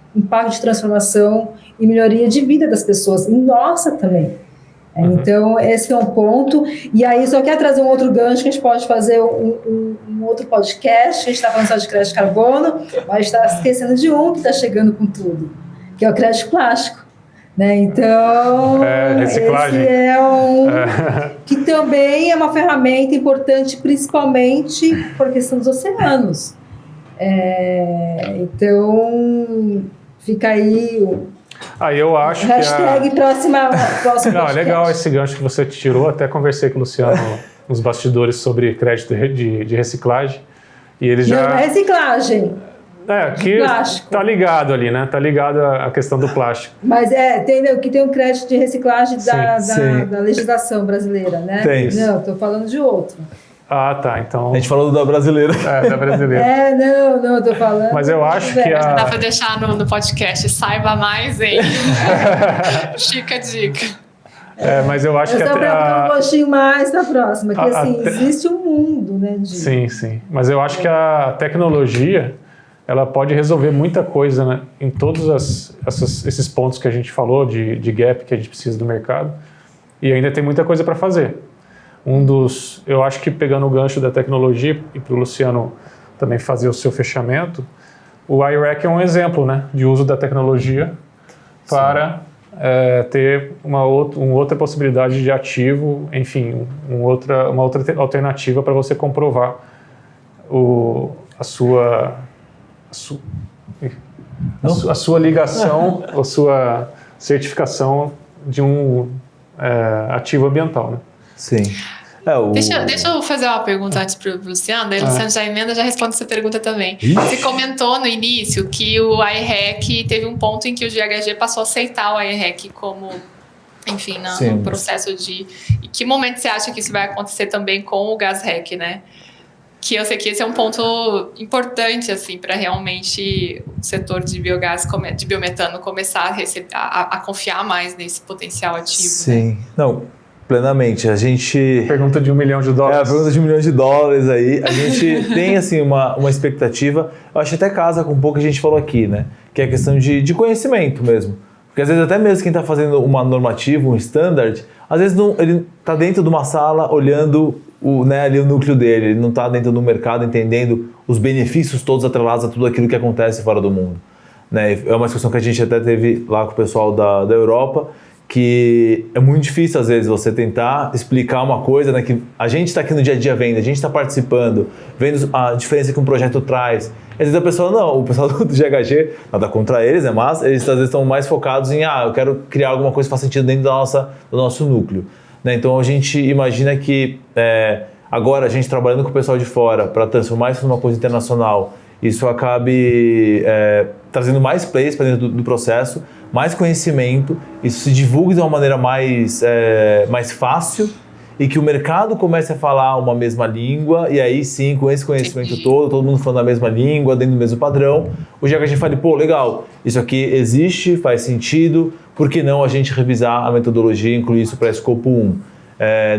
de transformação e melhoria de vida das pessoas, e nossa também. Então, esse é um ponto. E aí, só quer trazer um outro gancho, que a gente pode fazer um outro podcast, a gente está falando só de crédito de carbono, mas está esquecendo de um que está chegando com tudo, que é o crédito plástico. Né? Então, reciclagem. Esse que também é uma ferramenta importante, principalmente por questão dos oceanos. Então, fica aí eu acho hashtag que próximo Não, é legal esse gancho que você tirou. Até conversei com o Luciano nos bastidores sobre crédito de reciclagem. E ele já... Não é reciclagem. Que tá ligado ali, né? Tá ligado à questão do plástico. Mas tem um crédito de reciclagem da legislação brasileira, né? Tem. Não, estou falando de outro. Ah, tá. Então... A gente falou da brasileira. Da brasileira. Não, estou falando... Mas eu acho que Dá para deixar no podcast, saiba mais, hein? Fica a dica. Mas eu acho que até para um gostinho mais na próxima, que assim, existe um mundo, né? Sim. Mas eu acho que a tecnologia... ela pode resolver muita coisa, né, em todos esses pontos que a gente falou, de gap que a gente precisa do mercado, e ainda tem muita coisa para fazer. Eu acho que pegando o gancho da tecnologia, e para o Luciano também fazer o seu fechamento, o iRec é um exemplo, né, de uso da tecnologia para ter uma outra possibilidade de ativo, enfim, uma outra alternativa para você comprovar a sua ligação, a sua certificação de um ativo ambiental, né? Sim. Deixa eu fazer uma pergunta antes para o Luciano, daí o Luciano já emenda, já responde essa pergunta também. Você comentou no início que o iRec teve um ponto em que o GHG passou a aceitar o iRec como, enfim, no processo de... Em que momento você acha que isso vai acontecer também com o GasRec, né? Que eu sei que esse é um ponto importante, assim, para realmente o setor de biogás, de biometano, começar a confiar mais nesse potencial ativo. Sim. Né? Não, plenamente. A gente... Pergunta de $1 milhão. A pergunta de $1 milhão aí. A gente tem, assim, uma expectativa. Eu acho que até casa com um pouco que a gente falou aqui, né? Que é a questão de conhecimento mesmo. Porque às vezes até mesmo quem está fazendo uma normativa, um standard, às vezes ele está dentro de uma sala olhando ali o núcleo dele, ele não está dentro do mercado entendendo os benefícios todos atrelados a tudo aquilo que acontece fora do mundo. Né? É uma discussão que a gente até teve lá com o pessoal da Europa, que é muito difícil às vezes você tentar explicar uma coisa, né, que a gente está aqui no dia a dia vendo, a gente está participando, vendo a diferença que um projeto traz. Às vezes a pessoa não, o pessoal do GHG, nada contra eles, mas eles às vezes estão mais focados em eu quero criar alguma coisa que faça sentido dentro do nosso núcleo. Né? Então a gente imagina que agora a gente trabalhando com o pessoal de fora para transformar isso numa coisa internacional, isso acabe trazendo mais players para dentro do processo, mais conhecimento, isso se divulgue de uma maneira mais fácil e que o mercado comece a falar uma mesma língua e aí sim, com esse conhecimento todo mundo falando a mesma língua, dentro do mesmo padrão, o GHG fale, legal, isso aqui existe, faz sentido, por que não a gente revisar a metodologia e incluir isso para Escopo 1?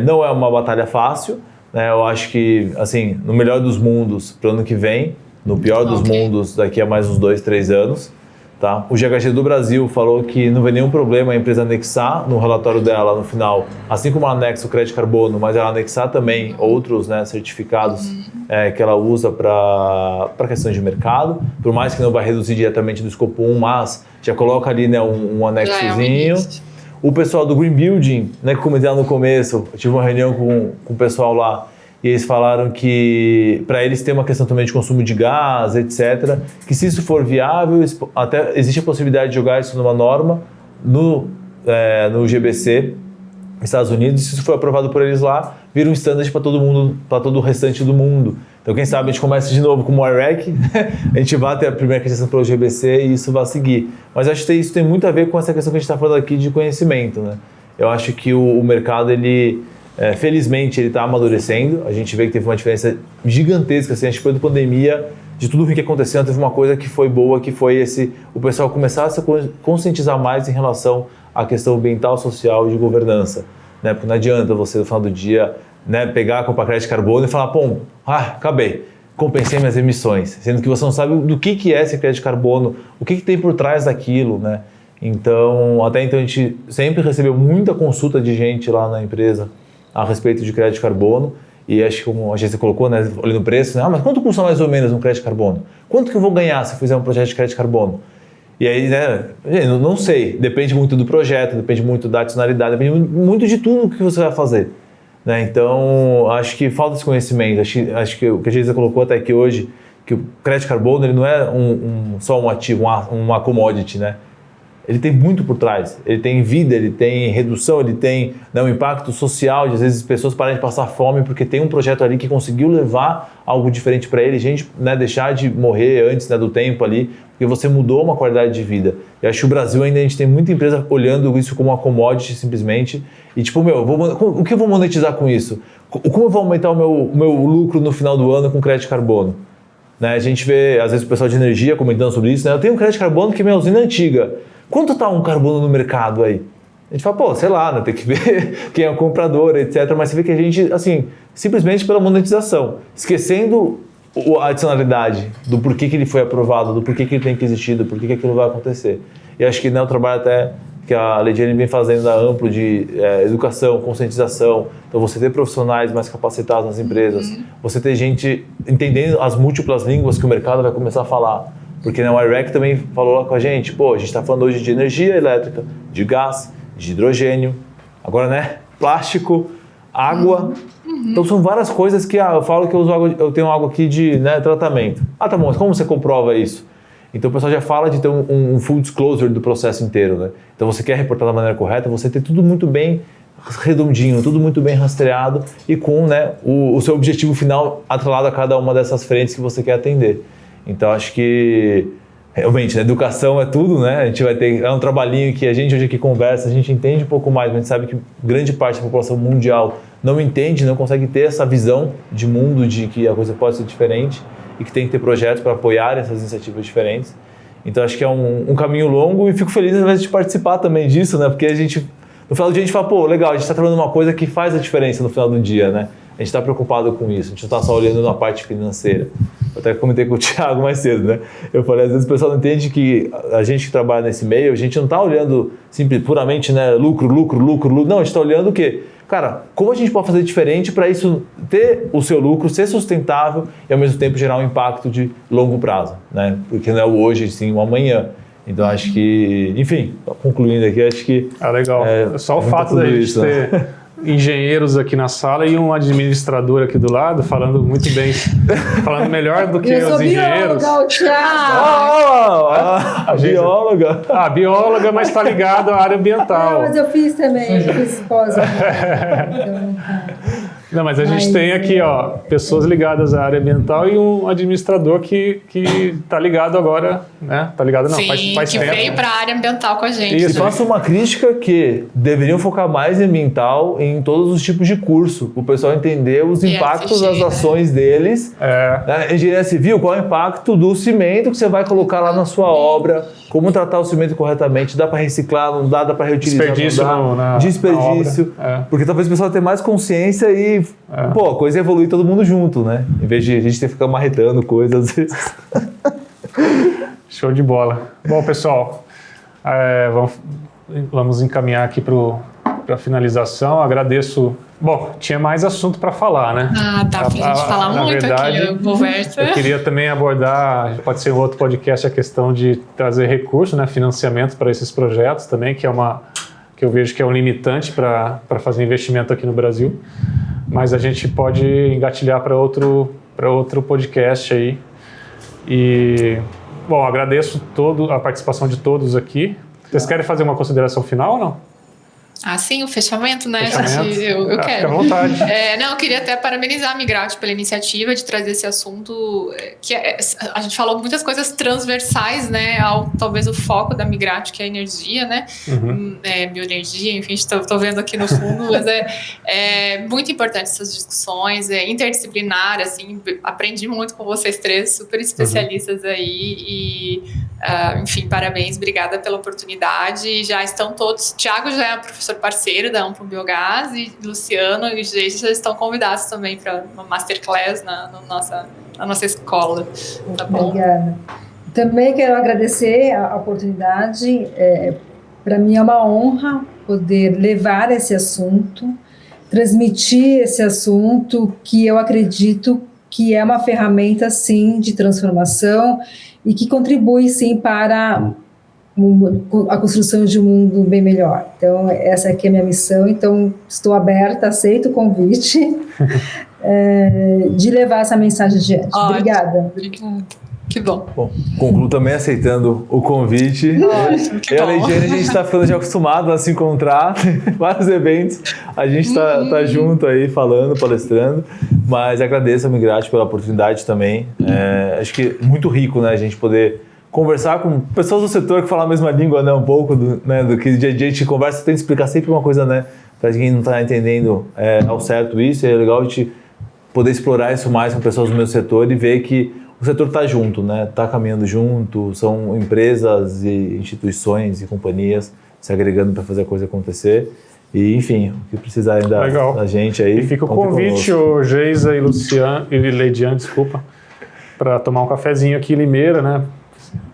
Não é uma batalha fácil, né? Eu acho que, assim, no melhor dos mundos, para o ano que vem, no pior dos mundos, daqui a mais uns 2, 3 anos, tá? O GHG do Brasil falou que não vê nenhum problema a empresa anexar no relatório dela, no final, assim como ela anexa o crédito carbono, mas ela anexar também outros, né, certificados que ela usa para questões de mercado, por mais que não vai reduzir diretamente do escopo 1, mas já coloca ali, né, um anexozinho. O pessoal do Green Building, né, que comentei lá no começo, eu tive uma reunião com o pessoal lá, e eles falaram que para eles tem uma questão também de consumo de gás, etc. Que se isso for viável, até existe a possibilidade de jogar isso numa norma no GBC, Estados Unidos, e se isso for aprovado por eles lá, vira um standard para todo mundo, para todo o restante do mundo. Então, quem sabe a gente começa de novo como o IREC, a gente vai ter a primeira questão pelo GBC e isso vai seguir. Mas acho que isso tem muito a ver com essa questão que a gente está falando aqui de conhecimento, né? Eu acho que o mercado, ele... felizmente ele está amadurecendo, a gente vê que teve uma diferença gigantesca, assim, acho que foi da pandemia, de tudo o que aconteceu, teve uma coisa que foi boa, que foi o pessoal começar a se conscientizar mais em relação à questão ambiental, social e de governança, né? Porque não adianta você no final do dia, né, pegar, comprar crédito de carbono e falar, pô, acabei, compensei minhas emissões, sendo que você não sabe do que é esse crédito de carbono, o que tem por trás daquilo, né? Então, até então a gente sempre recebeu muita consulta de gente lá na empresa a respeito de crédito de carbono, e acho que como a agência colocou, né, olhando o preço, né, mas quanto custa mais ou menos um crédito de carbono? Quanto que eu vou ganhar se eu fizer um projeto de crédito de carbono? E aí, né, não sei, depende muito do projeto, depende muito da adicionalidade, depende muito de tudo que você vai fazer, né? Então, acho que falta esse conhecimento, acho que o que a agência colocou até aqui hoje, que o crédito de carbono ele não é só um ativo, uma commodity, né? Ele tem muito por trás, ele tem vida, ele tem redução, ele tem, né, um impacto social, de às vezes pessoas pararem de passar fome porque tem um projeto ali que conseguiu levar algo diferente para ele, gente, né, deixar de morrer antes, né, do tempo ali, porque você mudou uma qualidade de vida. Eu acho que o Brasil ainda a gente tem muita empresa olhando isso como uma commodity simplesmente e tipo, o que eu vou monetizar com isso? Como eu vou aumentar o meu lucro no final do ano com crédito de carbono? Né, a gente vê, às vezes, o pessoal de energia comentando sobre isso, né, eu tenho um crédito de carbono que minha usina é antiga. Quanto está um carbono no mercado aí? A gente fala, pô, sei lá, né? Tem que ver quem é o comprador, etc. Mas você vê que a gente, assim, simplesmente pela monetização, esquecendo a adicionalidade do porquê que ele foi aprovado, do porquê que ele tem que existir, do porquê que aquilo vai acontecer. E acho que, né, o trabalho até que a Leidiane vem fazendo amplo de educação, conscientização, então você ter profissionais mais capacitados nas empresas, você ter gente entendendo as múltiplas línguas que o mercado vai começar a falar. Porque o IREC também falou lá com a gente, pô, a gente está falando hoje de energia elétrica, de gás, de hidrogênio, agora, né, plástico, água. Então são várias coisas que eu falo que eu tenho água aqui de, né, tratamento. Ah, tá bom, mas como você comprova isso? Então o pessoal já fala de ter um full disclosure do processo inteiro, né? Então você quer reportar da maneira correta, você ter tudo muito bem redondinho, tudo muito bem rastreado e com, né, o seu objetivo final atrelado a cada uma dessas frentes que você quer atender. Então, acho que, realmente, né, educação é tudo, né? A gente vai ter, é um trabalhinho que a gente hoje aqui conversa, a gente entende um pouco mais, mas a gente sabe que grande parte da população mundial não entende, não consegue ter essa visão de mundo, de que a coisa pode ser diferente e que tem que ter projetos para apoiar essas iniciativas diferentes. Então, acho que é um caminho longo e fico feliz, às vezes, de participar também disso, né? Porque a gente, no final do dia, a gente fala, pô, legal, a gente está trabalhando uma coisa que faz a diferença no final do dia, né? A gente está preocupado com isso, a gente não está só olhando na parte financeira. Eu até comentei com o Thiago mais cedo, né? Eu falei, às vezes o pessoal não entende que a gente que trabalha nesse meio, a gente não está olhando puramente, né, lucro. Não, a gente está olhando o quê? Cara, como a gente pode fazer diferente para isso ter o seu lucro, ser sustentável e ao mesmo tempo gerar um impacto de longo prazo, né? Porque não é o hoje, sim o amanhã. Então, acho que, enfim, concluindo aqui, acho que... legal. Só o fato da gente ter engenheiros aqui na sala e um administrador aqui do lado falando muito bem, falando melhor do que os engenheiros. A bióloga. A bióloga, mas está ligado à área ambiental. Não, mas eu fiz também, eu fiz pós. Não, mas a gente tem aqui, ó, pessoas ligadas à área ambiental e um administrador que está ligado agora né? Tá ligado? Não, Sim, faz que tempo. veio para a área ambiental com a gente. Isso. E faço uma crítica que deveriam focar mais em ambiental em todos os tipos de curso, o pessoal entender os impactos das ações deles. Engenharia civil, qual é o impacto do cimento que você vai colocar lá na sua obra, como tratar o cimento corretamente, dá para reciclar, não dá para reutilizar, Desperdício não dá. Desperdício. Porque talvez o pessoal tenha mais consciência e pô, a coisa evolui todo mundo junto, né? Em vez de a gente ter que ficar marretando coisas às vezes. Show de bola. Bom, pessoal, vamos encaminhar aqui para a finalização. Agradeço. Bom, tinha mais assunto para falar, né? Dá pra gente falar muito verdade, aqui, conversa. Eu queria também abordar, pode ser um outro podcast, a questão de trazer recurso, né, financiamento para esses projetos também, que eu vejo que é um limitante para fazer investimento aqui no Brasil. Mas a gente pode engatilhar para outro podcast aí. E, bom, agradeço a participação de todos aqui. Vocês querem fazer uma consideração final ou não? Sim, o fechamento, né? Fechamento. Eu quero. Fica à vontade. Eu queria até parabenizar a Migrati pela iniciativa de trazer esse assunto, a gente falou muitas coisas transversais, né, talvez o foco da Migrati, que é a energia, né, bioenergia, enfim, estou vendo aqui no fundo, mas é muito importante essas discussões, interdisciplinar, assim, aprendi muito com vocês três, super especialistas aí, e, enfim, parabéns, obrigada pela oportunidade, já estão todos, Thiago já é professor parceiro da Amplo Biogás, e Luciano e Geise já estão convidados também para uma masterclass na nossa escola. Tá bom? Obrigada. Também quero agradecer a oportunidade. Para mim é uma honra poder levar esse assunto, transmitir esse assunto, que eu acredito que é uma ferramenta, sim, de transformação e que contribui, sim, para a construção de um mundo bem melhor. Então, essa aqui é a minha missão. Então, estou aberta, aceito o convite de levar essa mensagem adiante. Obrigada. Que bom. Bom, concluo também aceitando o convite. Que bom. A Leidiane, a gente está ficando já acostumado a se encontrar, vários eventos, a gente está junto aí falando, palestrando, mas agradeço a Migrati pela oportunidade também. Acho que é muito rico, né, a gente poder conversar com pessoas do setor que falam a mesma língua, né, um pouco do que dia a dia a gente conversa, tenta explicar sempre uma coisa, né, para quem não está entendendo ao certo isso, é legal a gente poder explorar isso mais com pessoas do meu setor e ver que o setor está junto, né, está caminhando junto, são empresas e instituições e companhias se agregando para fazer a coisa acontecer e, enfim, o que precisarem da gente aí. E fica o convite, o Geisa e Luciano, e Leidiane, desculpa, para tomar um cafezinho aqui em Limeira, né,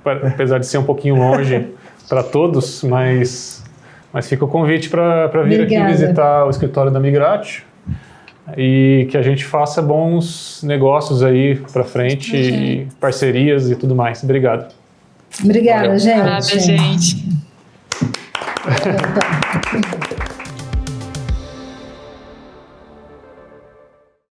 apesar de ser um pouquinho longe para todos, mas fica o convite para vir aqui visitar o escritório da Migrati e que a gente faça bons negócios aí para frente, e parcerias e tudo mais. Obrigado. Obrigada, gente. Obrigada, gente.